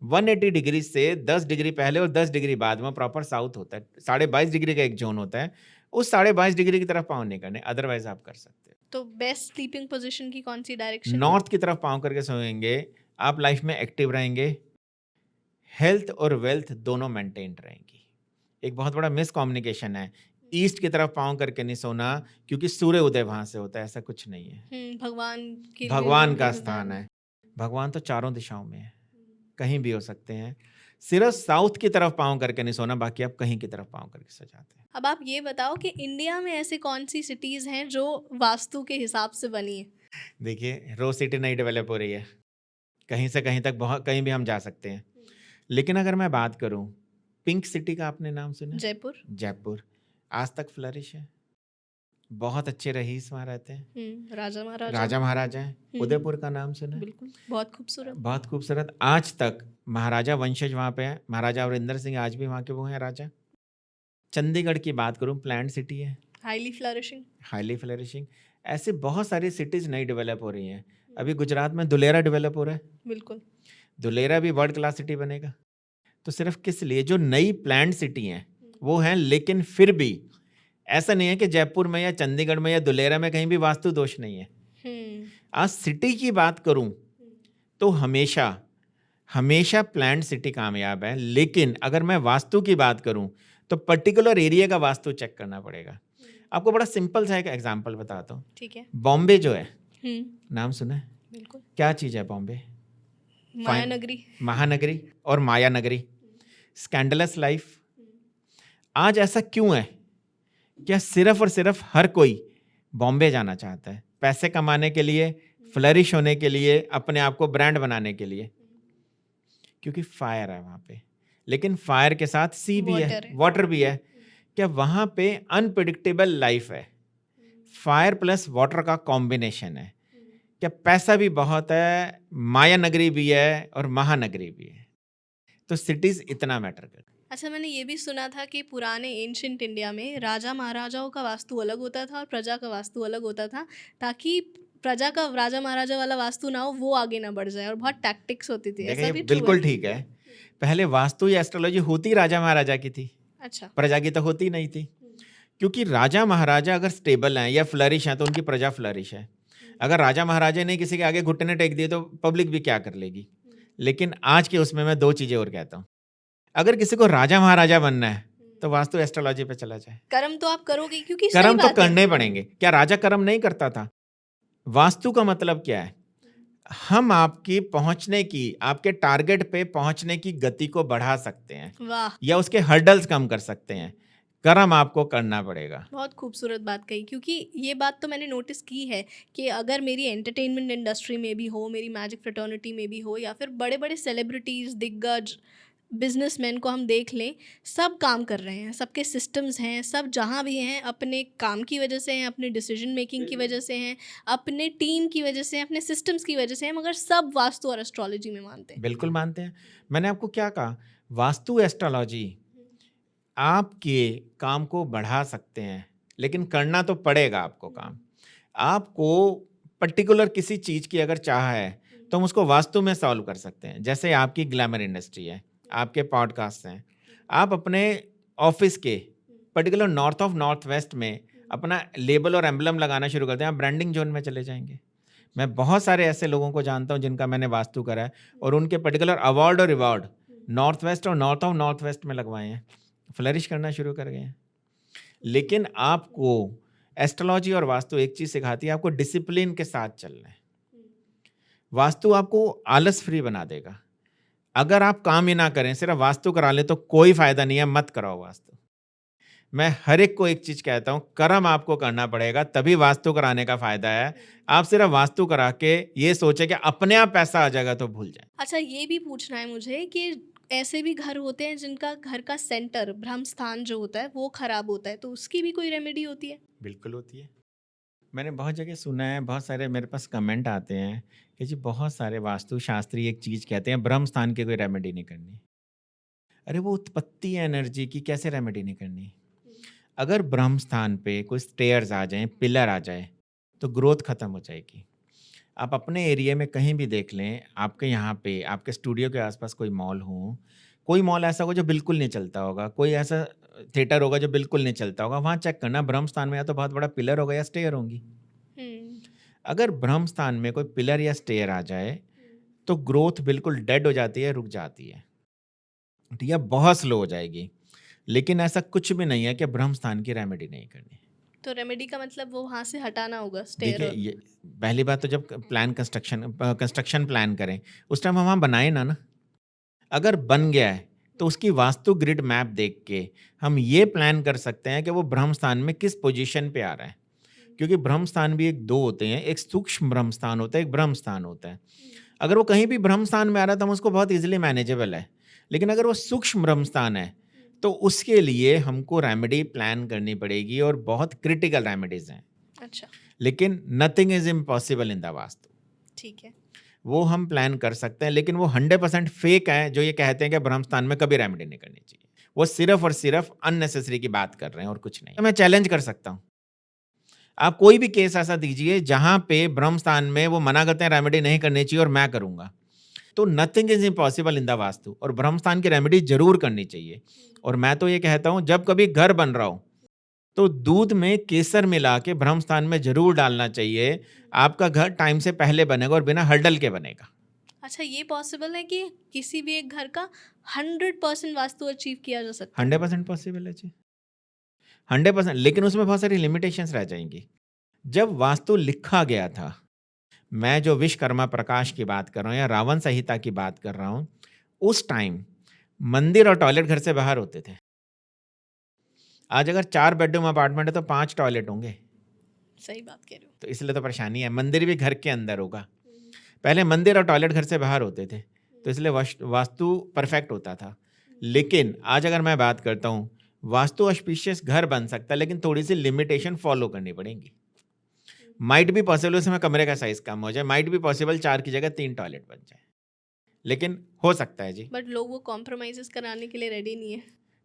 180 डिग्री से 10 डिग्री पहले और 10 डिग्री बाद में प्रॉपर साउथ होता है। 22.5 डिग्री का एक जोन होता है, उस 22.5 डिग्री की तरफ पाँव नहीं करने, अदरवाइज आप कर सकते हो। तो बेस्ट स्लीपिंग पोजीशन की कौन सी डायरेक्शन? नॉर्थ की तरफ पाँव करके सोएंगे, आप लाइफ में एक्टिव रहेंगे, हेल्थ और वेल्थ दोनों मेंटेन रहेंगी। एक बहुत बड़ा मिस कम्युनिकेशन है, ईस्ट की तरफ पाँव करके नहीं सोना, क्योंकि सूर्य उदय वहां से होता है, ऐसा कुछ नहीं है। भगवान का स्थान है, भगवान तो चारों दिशाओं में है, कहीं भी हो सकते हैं। सिर्फ साउथ की तरफ पाँव करके नहीं सोना, बाकी आप कहीं की तरफ पाँव करके सो जाते हैं। अब आप ये बताओ कि इंडिया में ऐसे कौन सी सिटीज हैं जो वास्तु के हिसाब से बनी है? देखिए रोज सिटी नहीं डेवलप हो रही है, कहीं से कहीं तक बहुत, कहीं भी हम जा सकते हैं। लेकिन अगर मैं बात करूं, पिंक सिटी का आपने नाम सुना? जयपुर। जयपुर आज तक फ्लरिश है, बहुत अच्छे रईस वहाँ रहते हैं, राजा महाराजा हैं। उदयपुर का नाम सुना? बिल्कुल, बहुत खूबसूरत। बहुत खूबसूरत, आज तक महाराजा वंशज वहाँ पे है, महाराजा अमरिंदर सिंह आज भी वहाँ के वो हैं राजा। चंडीगढ़ की बात करूं, प्लान्ड सिटी है, हाईली फ्लरिशिंग। Highly flourishing. ऐसे बहुत सारी सिटीज़ नई डेवलप हो रही हैं। अभी गुजरात में दुलेरा डेवलप हो रहा है, बिल्कुल। दुलेरा भी वर्ल्ड क्लास सिटी बनेगा। तो सिर्फ किस लिए, जो नई प्लान्ड सिटी हैं वो हैं, लेकिन फिर भी ऐसा नहीं है कि जयपुर में या चंडीगढ़ में या दुलेरा में कहीं भी वास्तु दोष नहीं है। आज सिटी की बात करूं तो हमेशा हमेशा प्लान्ड सिटी कामयाब है, लेकिन अगर मैं वास्तु की बात करूं तो पर्टिकुलर एरिया का वास्तु चेक करना पड़ेगा। आपको बड़ा सिंपल सा एक एग्जांपल बताता हूँ। ठीक है। बॉम्बे जो है, नाम सुना है? बिल्कुल। क्या चीज़ है बॉम्बे? माया नगरी। महानगरी और माया नगरी, स्कैंडलस लाइफ। आज ऐसा क्यों है? क्या सिर्फ और सिर्फ हर कोई बॉम्बे जाना चाहता है पैसे कमाने के लिए, फ्लरिश होने के लिए, अपने आप को ब्रांड बनाने के लिए? क्योंकि फायर है वहाँ पे, लेकिन फायर के साथ सी भी है, वाटर भी है। क्या वहाँ पे अनप्रिडिक्टेबल लाइफ है, फायर प्लस वाटर का कॉम्बिनेशन है। क्या पैसा भी बहुत है, माया नगरी भी है और महानगरी भी है। तो सिटीज इतना मैटर करती है। अच्छा, मैंने ये भी सुना था कि पुराने एंशिएंट इंडिया में राजा महाराजाओं का वास्तु अलग होता था और प्रजा का वास्तु अलग होता था, ताकि प्रजा का राजा महाराजा वाला वास्तु ना हो, वो आगे ना बढ़ जाए, और बहुत टैक्टिक्स होती थी। ऐसा भी बिल्कुल ठीक है। पहले वास्तु या एस्ट्रोलॉजी होती राजा महाराजा की थी। अच्छा। प्रजा की तो होती नहीं थी, क्योंकि राजा महाराजा अगर स्टेबल हैं या फ्लरिश हैं तो उनकी प्रजा फ्लरिश है। अगर राजा महाराजा ने किसी के आगे घुटने टेक दिए तो पब्लिक भी क्या कर लेगी। लेकिन आज के उसमें मैं दो चीजें और कहता हूँ, अगर किसी को राजा महाराजा बनना है तो वास्तु एस्ट्रोलॉजी पे चला जाए। कर्म तो आप करोगे, क्योंकि कर्म तो करने पड़ेंगे। क्या राजा कर्म नहीं करता था? वास्तु का मतलब क्या है? हम आपकी पहुंचने की, आपके टारगेट पे पहुंचने की गति को बढ़ा सकते हैं। वाह। या उसके हर्डल्स कम कर सकते हैं। कर्म आपको करना पड़ेगा। बहुत खूबसूरत बात कही, क्योंकि ये बात तो मैंने नोटिस की है कि अगर मेरी एंटरटेनमेंट इंडस्ट्री में भी हो, मेरी मैजिक फ्रेटर्निटी में भी हो, या फिर बड़े बड़े सेलिब्रिटीज़, दिग्गज बिजनेसमैन को हम देख लें, सब काम कर रहे हैं, सबके सिस्टम्स हैं, सब जहाँ भी हैं अपने काम की वजह से हैं, अपने डिसीजन मेकिंग की वजह से हैं, अपने टीम की वजह से हैं, अपने सिस्टम्स की वजह से हैं, मगर सब वास्तु और एस्ट्रोलॉजी में मानते हैं। बिल्कुल मानते हैं। मैंने आपको क्या कहा, वास्तु एस्ट्रोलॉजी आपके काम को बढ़ा सकते हैं, लेकिन करना तो पड़ेगा आपको काम। आपको पर्टिकुलर किसी चीज़ की अगर चाह है तो हम उसको वास्तु में सॉल्व कर सकते हैं। जैसे आपकी ग्लैमर इंडस्ट्री है, आपके पॉडकास्ट हैं, आप अपने ऑफिस के particular north of north west में अपना लेबल और एम्बलम लगाना शुरू करते हैं, आप ब्रांडिंग जोन में चले जाएंगे। मैं बहुत सारे ऐसे लोगों को जानता हूं जिनका मैंने वास्तु करा है और उनके पर्टिकुलर अवार्ड और रिवॉर्ड नॉर्थ वेस्ट और नॉर्थ ऑफ नॉर्थ वेस्ट में लगवाए हैं, फ्लरिश करना शुरू कर गए हैं। लेकिन आपको एस्ट्रोलॉजी और वास्तु एक चीज़ सिखाती है, आपको डिसिप्लिन के साथ चलना है। वास्तु आपको आलस फ्री बना देगा। अगर आप काम ही ना करें, सिर्फ वास्तु करा ले तो कोई फायदा नहीं है, मत कराओ वास्तु। मैं हर एक को एक चीज कहता हूं, कर्म आपको करना पड़ेगा, तभी वास्तु कराने का फायदा है। आप सिर्फ वास्तु करा के ये सोचे कि अपने आप पैसा आ जाएगा तो भूल जाए। अच्छा, ये भी पूछना है मुझे कि ऐसे भी घर होते हैं जिनका घर का सेंटर, ब्रह्म स्थान जो होता है, वो खराब होता है, तो उसकी भी कोई रेमेडी होती है? बिल्कुल होती है। मैंने बहुत जगह सुना है, बहुत सारे मेरे पास कमेंट आते हैं कि जी बहुत सारे वास्तु शास्त्री एक चीज कहते हैं, ब्रह्म स्थान की कोई रेमेडी नहीं करनी। अरे वो उत्पत्ति है एनर्जी की, कैसे रेमेडी नहीं करनी? अगर ब्रह्म स्थान पे कोई स्टेयर्स आ जाएं, पिलर आ जाए, तो ग्रोथ खत्म हो जाएगी। आप अपने एरिया में कहीं भी देख लें, आपके यहाँ पे, आपके स्टूडियो के आसपास कोई मॉल हो, कोई मॉल ऐसा होगा जो बिल्कुल नहीं चलता होगा, कोई ऐसा थिएटर होगा जो बिल्कुल नहीं चलता होगा, वहाँ चेक करना ब्रह्म स्थान में या तो बहुत बड़ा पिलर होगा या स्टेयर होंगी। अगर ब्रह्म स्थान में कोई पिलर या स्टेयर आ जाए तो ग्रोथ बिल्कुल डेड हो जाती है, रुक जाती है, ठीक है, बहुत स्लो हो जाएगी। लेकिन ऐसा कुछ भी नहीं है कि ब्रह्म स्थान की रेमेडी नहीं करनी। तो रेमेडी का मतलब वो वहाँ से हटाना होगा स्टेयर? देखिए, ये पहली बात तो जब कंस्ट्रक्शन प्लान करें उस टाइम हम वहाँ बनाए ना। अगर बन गया है तो उसकी वास्तु ग्रिड मैप देख के हम ये प्लान कर सकते हैं कि वो ब्रह्म स्थान में किस पोजीशन पे आ रहा है। क्योंकि ब्रह्म स्थान भी एक दो होते हैं, एक सूक्ष्म ब्रह्म स्थान होता है, एक ब्रह्म स्थान होता है। अगर वो कहीं भी ब्रह्म स्थान में आ रहा है तो हम उसको बहुत इजीली मैनेजेबल है। लेकिन अगर वो सूक्ष्म ब्रह्म स्थान है तो उसके लिए हमको रेमेडी प्लान करनी पड़ेगी और बहुत क्रिटिकल रेमेडीज हैं। अच्छा। लेकिन nothing is impossible in the vastu. ठीक है, वो हम प्लान कर सकते हैं, लेकिन वो 100% फेक है जो ये कहते हैं कि ब्रह्म स्थान में कभी रेमेडी नहीं करनी चाहिए। वो सिर्फ और सिर्फ अननेसेसरी की बात कर रहे हैं और कुछ नहीं। तो मैं चैलेंज कर सकता हूँ, आप कोई भी केस ऐसा दीजिए जहां पे ब्रह्म स्थान में वो मना करते हैं रेमेडी नहीं करनी चाहिए और मैं करूंगा, तो nothing is impossible in the vastu, और ब्रह्म स्थान की रेमेडी जरूर करनी चाहिए। और मैं तो ये कहता हूं, जब कभी घर बन रहा हो तो दूध में केसर मिला के ब्रह्म स्थान में जरूर डालना चाहिए। आपका घर टाइम से पहले बनेगा और बिना हड़ल के बनेगा। अच्छा, ये पॉसिबल है कि किसी भी एक घर का 100% वास्तु अचीव किया जा सकता है? 100% पॉसिबल है जी, 100%। लेकिन उसमें बहुत सारी लिमिटेशंस रह जाएंगी। जब वास्तु लिखा गया था, मैं जो विश्वकर्मा प्रकाश की बात कर रहा हूँ या रावण संहिता की बात कर रहा हूँ, उस टाइम मंदिर और टॉयलेट घर से बाहर होते थे। आज अगर 4 बेडरूम अपार्टमेंट है तो 5 टॉयलेट होंगे। सही बात कह रहे हो। तो इसलिए तो परेशानी है, मंदिर भी घर के अंदर होगा। पहले मंदिर और टॉयलेट घर से बाहर होते थे, तो इसलिए वास्तु परफेक्ट होता था। लेकिन आज अगर मैं बात करता हूँ, वास्तु ऑस्पिशियस घर बन सकता है, लेकिन थोड़ी सी लिमिटेशन फॉलो करनी पड़ेगी। माइट भी पॉसिबल उसमें कमरे का साइज कम हो जाए, माइट भी पॉसिबल 4 की जगह 3 टॉयलेट बन जाए, लेकिन हो सकता है जी। बट लोग वो कॉम्प्रोमाइजेस कराने के लिए रेडी नहीं है।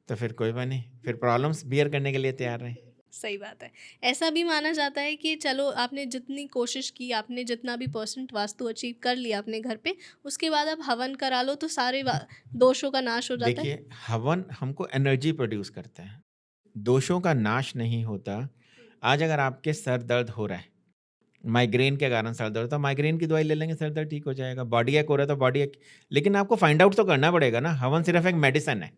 तो फिर कोई बात नहीं, फिर प्रॉब्लम्स बियर करने के लिए तैयार रहें। सही बात है। ऐसा भी माना जाता है कि चलो आपने जितनी कोशिश की, आपने जितना भी परसेंट वास्तु अचीव कर लिया अपने घर पे, उसके बाद आप हवन करा लो तो सारे दोषों का नाश हो जाता है। देखिए, हवन हमको एनर्जी प्रोड्यूस करता है, दोषों का नाश नहीं होता। आज अगर आपके सर दर्द हो रहा है, माइग्रेन के कारण सर दर्द, तो माइग्रेन की दवाई ले लेंगे, सर दर्द ठीक हो जाएगा। बॉडी एक हो रहा है तो बॉडी एक, लेकिन आपको फाइंड आउट तो करना पड़ेगा ना। हवन सिर्फ एक मेडिसिन है।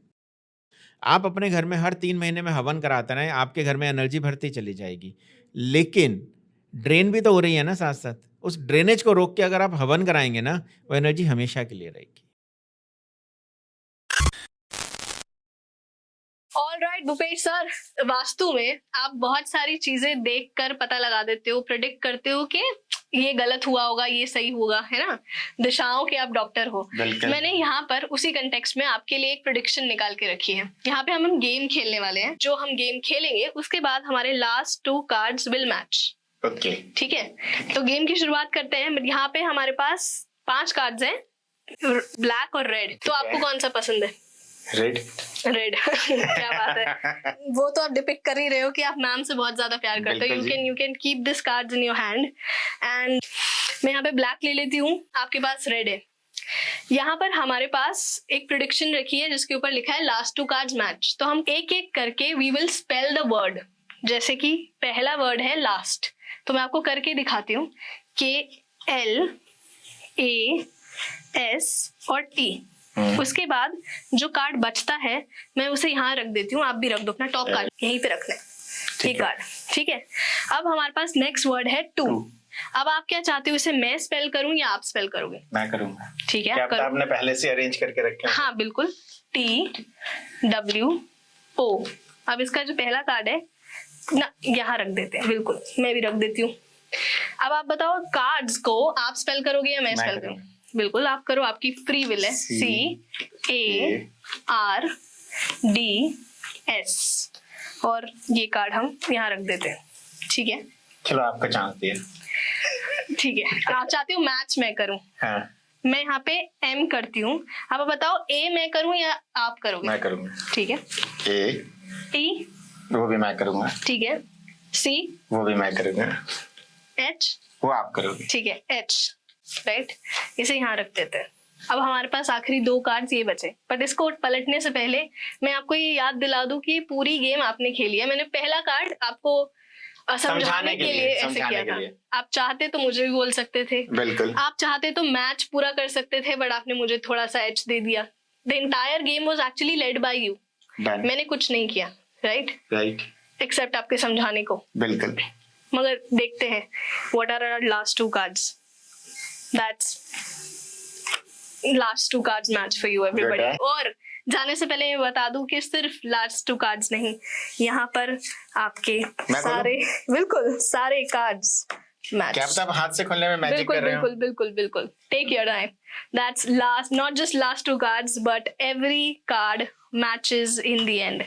आप अपने घर में हर 3 महीने में हवन कराते रहें, आपके घर में एनर्जी भरती चली जाएगी। लेकिन ड्रेन भी तो हो रही है ना साथ साथ, उस ड्रेनेज को रोक के अगर आप हवन कराएंगे ना, वो एनर्जी हमेशा के लिए रहेगी। ऑलराइट भूपेश सर, वास्तु में आप बहुत सारी चीजें देखकर पता लगा देते हो, प्रेडिक्ट करते हो कि ये गलत हुआ होगा, ये सही होगा, है ना। दिशाओं के आप डॉक्टर हो। मैंने यहाँ पर उसी कंटेक्स्ट में आपके लिए एक प्रेडिक्शन निकाल के रखी है। यहाँ पे हम गेम खेलने वाले हैं। जो हम गेम खेलेंगे उसके बाद हमारे last 2 cards will match. Okay, ठीक है, तो गेम की शुरुआत करते हैं। यहाँ पे हमारे पास 5 कार्ड्स हैं, ब्लैक और रेड। तो आपको कौन सा पसंद है? रेड। रेड क्या बात है। वो तो आप डिपिक्ट कर ही रहे हो कि आप मैम से बहुत ज्यादा प्यार करते हो। You can keep this cards in your hand. And मैं यहाँ पे ब्लैक ले लेती हूँ, आपके पास रेड है। यहाँ पर हमारे पास एक प्रेडिक्शन रखी है जिसके ऊपर लिखा है लास्ट 2 कार्ड्स मैच। तो हम एक एक करके we will spell the word. जैसे कि पहला वर्ड है लास्ट, तो मैं आपको करके दिखाती हूँ। KLAS और T। उसके बाद जो कार्ड बचता है मैं उसे यहाँ रख देती हूँ, आप भी रख दो अपना टॉप कार्ड, यहीं पे रखना है ये कार्ड। ठीक है, अब हमारे पास नेक्स्ट वर्ड है 2। अब आप क्या चाहते हो, इसे मैं स्पेल करूं या आप स्पेल करोगे? मैं करूंगा। ठीक है, क्या आपने पहले से अरेंज करके रखे हैं? हाँ बिल्कुल, TWO। अब इसका जो पहला कार्ड है ना, यहाँ रख देते हैं। बिल्कुल, मैं भी रख देती हूँ। अब आप बताओ, कार्ड्स को आप स्पेल करोगे या मैं स्पेल करूँ? बिल्कुल आप करो, आपकी फ्री विल है। CARDS और ये कार्ड हम यहाँ रख देते हैं। ठीक है, चलो आपका चांस दिया। ठीक है, आप चाहते हो मैच मैं करूं? हाँ। मैं यहाँ पे M करती हूँ। अब बताओ A मैं करूं या आप करोगे? मैं करूंगा। ठीक है, A T वो भी मैं करूंगा। ठीक है, C वो भी मैं करूंगा। H वो आप करोगे। ठीक है, H राइट। इसे यहाँ रख देते हैं। अब हमारे पास आखिरी 2 कार्ड्स ये बचे, बट इसको पलटने से पहले मैं आपको ये याद दिला दूं कि पूरी गेम आपने खेली है। मैंने पहला कार्ड आपको समझाने के लिए ऐसे किया था। आप चाहते तो मुझे भी बोल सकते थे, बिल्कुल। आप चाहते तो मैच पूरा कर सकते थे, बट आपने मुझे थोड़ा सा एच दे दिया। The entire game was actually led by you. मैंने कुछ नहीं किया, राइट, एक्सेप्ट आपके समझाने को। बिल्कुल। मगर देखते हैं what are our last 2 cards. That's last 2 cards match for you everybody. और जाने से पहले मैं बता दूं कि सिर्फ लास्ट 2 कार्ड्स नहीं, यहाँ पर आपके सारे बिल्कुल सारे कार्ड्स मैच। क्या आप हाथ से खोलने में मैजिक कर रहे हो? बिल्कुल take your time. That's last, not just last 2 cards but every card matches in the end.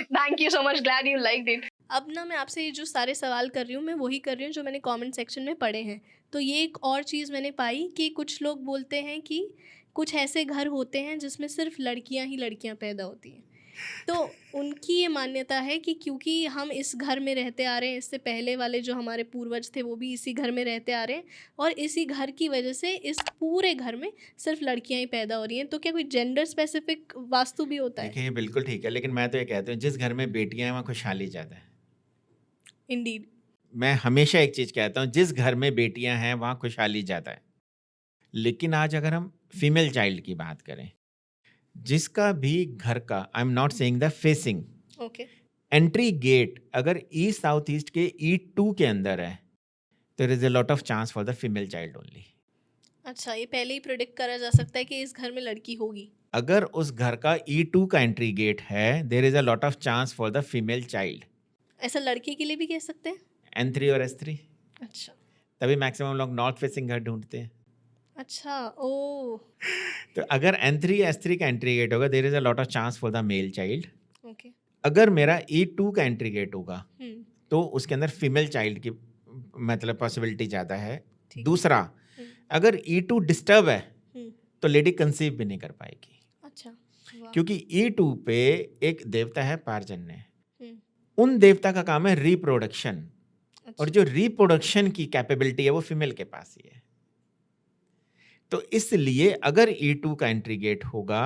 Thank you so much, glad you liked it. अब ना मैं आपसे ये जो सारे सवाल कर रही हूँ, मैं वही कर रही हूँ जो मैंने कमेंट सेक्शन में पढ़े हैं। तो ये एक और चीज़ मैंने पाई कि कुछ लोग बोलते हैं कि कुछ ऐसे घर होते हैं जिसमें सिर्फ लड़कियां ही लड़कियां पैदा होती हैं। तो उनकी ये मान्यता है कि क्योंकि हम इस घर में रहते आ रहे हैं, इससे पहले वाले जो हमारे पूर्वज थे वो भी इसी घर में रहते आ रहे हैं, और इसी घर की वजह से इस पूरे घर में सिर्फ लड़कियां ही पैदा हो रही हैं। तो क्या कोई जेंडर स्पेसिफिक वास्तु भी होता है? देखिए, ये बिल्कुल ठीक है, लेकिन मैं तो ये कहता हूँ जिस घर में बेटियां हैं वहाँ खुशहाली ज़्यादा है। इंडीड। मैं हमेशा एक चीज़ कहता हूँ, जिस घर में बेटियां हैं वहाँ खुशहाली ज़्यादा है। लेकिन आज अगर हम फीमेल चाइल्ड की बात करें, जिसका भी घर का, I am not saying the facing, okay. Entry gate अगर ईस्ट साउथ ईस्ट के E2 के अंदर है, तो there is a lot of chance for the female child only. अच्छा, ये पहले ही प्रिडिक्ट करा जा सकता है कि इस घर में लड़की होगी। अगर उस घर का E2 का एंट्री गेट है, there is a lot of chance for the female child. ऐसा लड़की के लिए भी कह सकते हैं? N3 और S3। अच्छा। तभी मैक्सिमम लोग नॉर्थ फेसिंग घर ढूंढते हैं। अच्छा। ओ। तो अगर N3 S3 का एंट्री गेट होगा, there is a lot of chance for the male child. Okay. अगर मेरा E2 का एंट्री गेट होगा, हम्म। तो उसके अंदर फीमेल चाइल्ड की मतलब पॉसिबिलिटी ज़्यादा है। ठीक। दूसरा, हम्म। अगर E2 डिस्टर्ब है, हम्म। तो लेडी कंसीव भी नहीं कर पाएगी, अच्छा। वाह। क्योंकि E2 पे एक देवता है पार्जन्य। हम्म। उन देवता का काम है रिप्रोडक्शन, और अच्छा। जो रिप्रोडक्शन की कैपेबिलिटी है वो फीमेल के पास ही है। तो इसलिए अगर E2 का एंट्री गेट होगा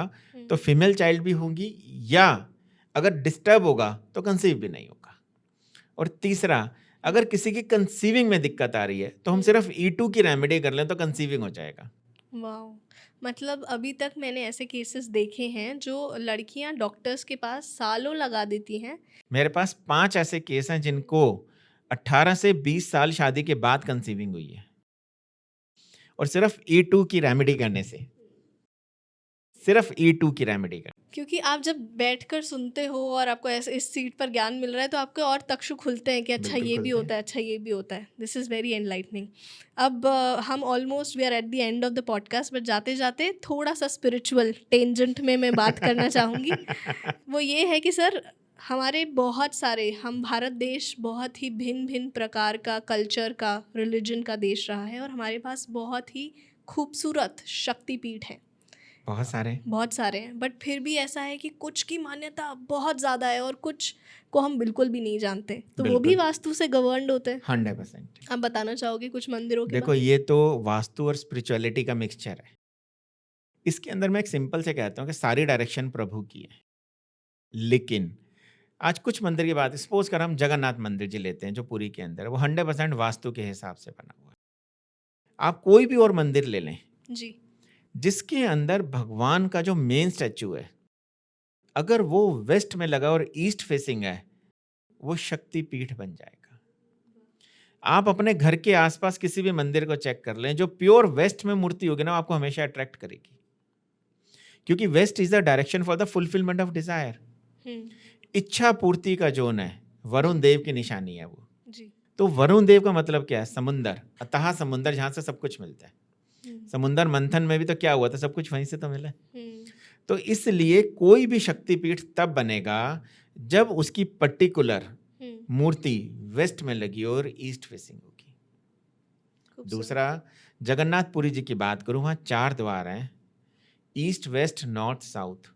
तो फीमेल चाइल्ड भी होंगी, या अगर डिस्टर्ब होगा तो कंसीव भी नहीं होगा। और तीसरा, अगर किसी की कंसीविंग में दिक्कत आ रही है तो हम सिर्फ E2 की रेमेडी कर लें तो कंसीविंग हो जाएगा। वाओ। मतलब अभी तक मैंने ऐसे केसेस देखे हैं जो लड़कियां डॉक्टर्स के पास सालों लगा देती हैं। मेरे पास 5 ऐसे केस हैं जिनको 18 से 20 साल शादी के बाद कंसीविंग हुई है, और सिर्फ E2 की रेमेडी करने से, सिर्फ E2 की रेमेडी कर। क्योंकि आप जब बैठकर सुनते हो और आपको ऐसे इस सीट पर ज्ञान मिल रहा है तो आपके और तक्षु खुलते हैं कि अच्छा बिल्कुल ये भी खुलते होता है, अच्छा ये भी होता है। This is very enlightening. अब हम almost we are at the end of the podcast, but जाते जाते थोड़ा सा स्पिरिचुअल टेंजेंट में मैं बात करना चाहूँगी। वो ये है कि सर, हमारे बहुत सारे, हम भारत देश बहुत ही भिन्न भिन्न प्रकार का कल्चर का, रिलीजन का देश रहा है, और हमारे पास बहुत ही खूबसूरत शक्तिपीठ हैं, बहुत सारे हैं। बट फिर भी ऐसा है कि कुछ की मान्यता बहुत ज़्यादा है और कुछ को हम बिल्कुल भी नहीं जानते, तो वो भी बिल्कुल। वास्तु से गवर्नड होते हैं। 100%। आप बताना चाहोगे कुछ मंदिरों के देखो, बारे ये तो वास्तु और स्पिरिचुअलिटी का मिक्सचर है। इसके अंदर मैं एक सिंपल से कहता हूँ कि सारी डायरेक्शन प्रभु की है। लेकिन आज कुछ मंदिर की बात, सपोज कर हम जगन्नाथ मंदिर जी लेते हैं जो पुरी के अंदर है, वो 100% वास्तु के हिसाब से बना हुआ है। आप कोई भी और मंदिर ले लें में? जी। जिसके अंदर भगवान का जो मेन स्टैचू है, अगर वो वेस्ट में लगा और ईस्ट फेसिंग है, वो शक्ति पीठ बन जाएगा। आप अपने घर के आसपास किसी भी मंदिर को चेक कर लें, जो प्योर वेस्ट में मूर्ति होगी ना, वो आपको हमेशा अट्रैक्ट करेगी, क्योंकि west is the direction for the fulfilment of desire. इच्छा पूर्ति का जोन है, वरुण देव की निशानी है वो। जी। तो वरुण देव का मतलब क्या है? समुंदर, अतः समुंदर, जहां से सब कुछ मिलता है। समुंदर मंथन में भी तो क्या हुआ था? सब कुछ वहीं से तो मिला। तो इसलिए कोई भी शक्तिपीठ तब बनेगा जब उसकी पर्टिकुलर मूर्ति वेस्ट में लगी और ईस्ट फेसिंग होगी। दूसरा, जगन्नाथ पुरी जी की बात करूं, वहां 4 द्वार हैं, ईस्ट वेस्ट नॉर्थ साउथ।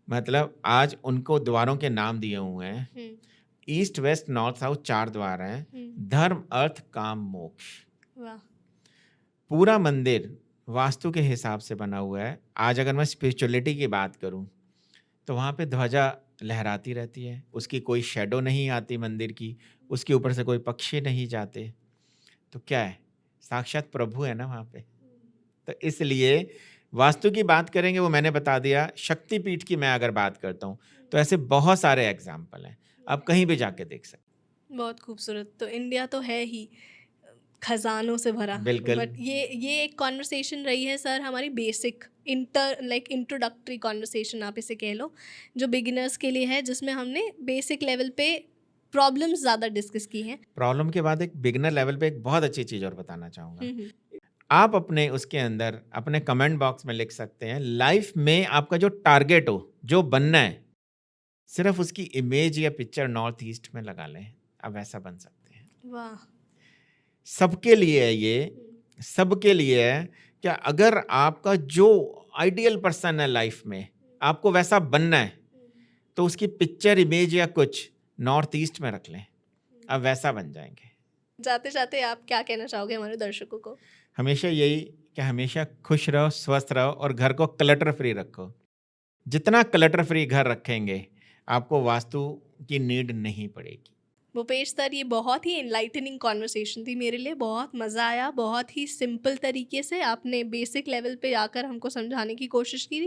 मतलब आज उनको द्वारों के नाम दिए हुए हैं, ईस्ट वेस्ट नॉर्थ साउथ 4 द्वार हैं, धर्म अर्थ काम मोक्ष। वाह। पूरा मंदिर वास्तु के हिसाब से बना हुआ है। आज अगर मैं स्पिरिचुअलिटी की बात करूं तो वहाँ पे ध्वजा लहराती रहती है, उसकी कोई शेडो नहीं आती मंदिर की, उसके ऊपर से कोई पक्षी नहीं जाते। तो क्या है? साक्षात प्रभु है ना वहाँ पे। तो इसलिए वास्तु की बात करेंगे, वो मैंने बता दिया। शक्तिपीठ की मैं अगर बात करता हूँ तो ऐसे बहुत सारे एग्जाम्पल हैं, आप कहीं भी जाके देख सकते। बहुत खूबसूरत। तो इंडिया तो है ही खजानों से भरा। बिल्कुल। बट ये एक कॉन्वर्सेशन रही है सर, हमारी बेसिक इंट्रोडक्टरी कॉन्वर्सेशन आप इसे कह लो, जो बिगिनर्स के लिए है, जिसमें हमने बेसिक लेवल पे प्रॉब्लम्स ज़्यादा डिस्कस की हैं। प्रॉब्लम के बाद एक बिगिनर लेवल पे एक बहुत अच्छी चीज़ और बताना चाहूँगा। आप अपने उसके अंदर अपने कमेंट बॉक्स में लिख सकते हैं, लाइफ में आपका जो टारगेट हो, जो बनना है, सिर्फ उसकी इमेज या पिक्चर नॉर्थ ईस्ट में लगा लें, आप वैसा बन सकते हैं। वाह। सबके लिए है ये, सबके लिए है क्या अगर आपका जो आइडियल पर्सन है लाइफ में, आपको वैसा बनना है, तो उसकी पिक्चर इमेज या कुछ नॉर्थ ईस्ट में रख लें, आप वैसा बन जाएंगे। जाते जाते आप क्या कहना चाहोगे हमारे दर्शकों को? हमेशा यही कि हमेशा खुश रहो, स्वस्थ रहो और घर को क्लटर फ्री रखो। जितना क्लटर फ्री घर रखेंगे, आपको वास्तु की नीड नहीं पड़ेगी। भूपेश सर, ये बहुत ही एनलाइटनिंग कॉन्वर्सेशन थी मेरे लिए, बहुत मज़ा आया। बहुत ही सिंपल तरीके से आपने बेसिक लेवल पे आकर हमको समझाने की कोशिश की,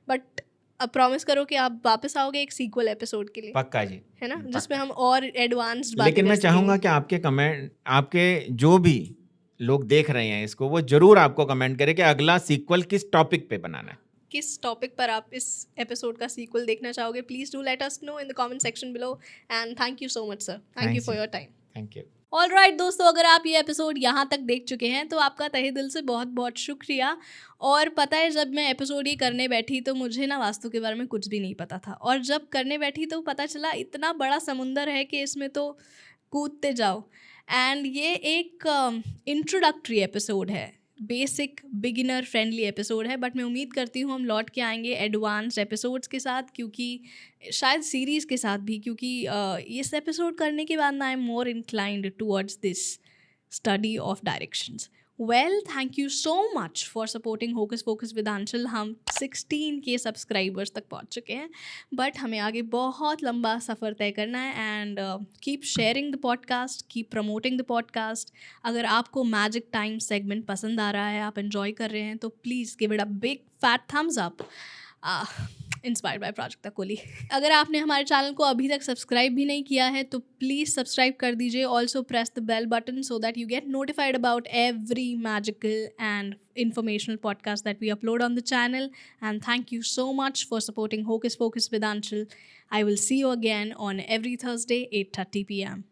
बट अब प्रॉमिस करो कि आप वापस आओगे एक सीक्वल एपिसोड के लिए, पक्का जी, है ना, पक्का। जिसमें हम और एडवांस्ड बातें लेकिन कर मैं चाहूंगा सकेंगे। कि आपके कमेंट, आपके जो भी लोग देख रहे हैं इसको, वो जरूर आपको कमेंट करें कि अगला सीक्वल किस टॉपिक पे बनाना है। किस टॉपिक पर आप इस एपिसोड का सीक्वल देखना चाहोगे, please do let us know in the comment section below. And thank you so much sir, thank you Thanks for ji. Your time. Thank you. Alright दोस्तों, अगर आप ये एपिसोड यहाँ तक देख चुके हैं तो आपका तहे दिल से बहुत बहुत शुक्रिया। और पता है, जब मैं एपिसोड ये करने बैठी तो मुझे ना वास्तु के बारे में कुछ भी नहीं पता था, और जब करने बैठी तो पता चला इतना बड़ा समुंदर है कि इसमें तो कूदते जाओ। एंड ये एक इंट्रोडक्टरी एपिसोड है, बेसिक बिगिनर फ्रेंडली एपिसोड है, बट मैं उम्मीद करती हूँ हम लौट के आएंगे एडवांस्ड एपिसोड्स के साथ, क्योंकि शायद सीरीज़ के साथ भी, क्योंकि इस एपिसोड करने के बाद ना I am more inclined towards this study of directions. Well, thank you so much for supporting hocus pocus with Anchal. हम 16 के सब्सक्राइबर्स तक पहुंच चुके हैं, बट हमें आगे बहुत लंबा सफ़र तय करना है। And keep sharing the podcast, keep promoting the podcast. अगर आपको मैजिक टाइम सेगमेंट पसंद आ रहा है, आप एंजॉय कर रहे हैं, तो please give it a big fat Thums up. Inspired by Prajakta Kohli. अगर आपने हमारे चैनल को अभी तक सब्सक्राइब भी नहीं किया है तो प्लीज़ सब्सक्राइब कर दीजिए। Also press the bell button so that you get notified about every magical and informational podcast that we upload on the channel. And thank you so much for supporting Hocus Pocus with Anshul. I will see you again on every Thursday 8:30 p.m.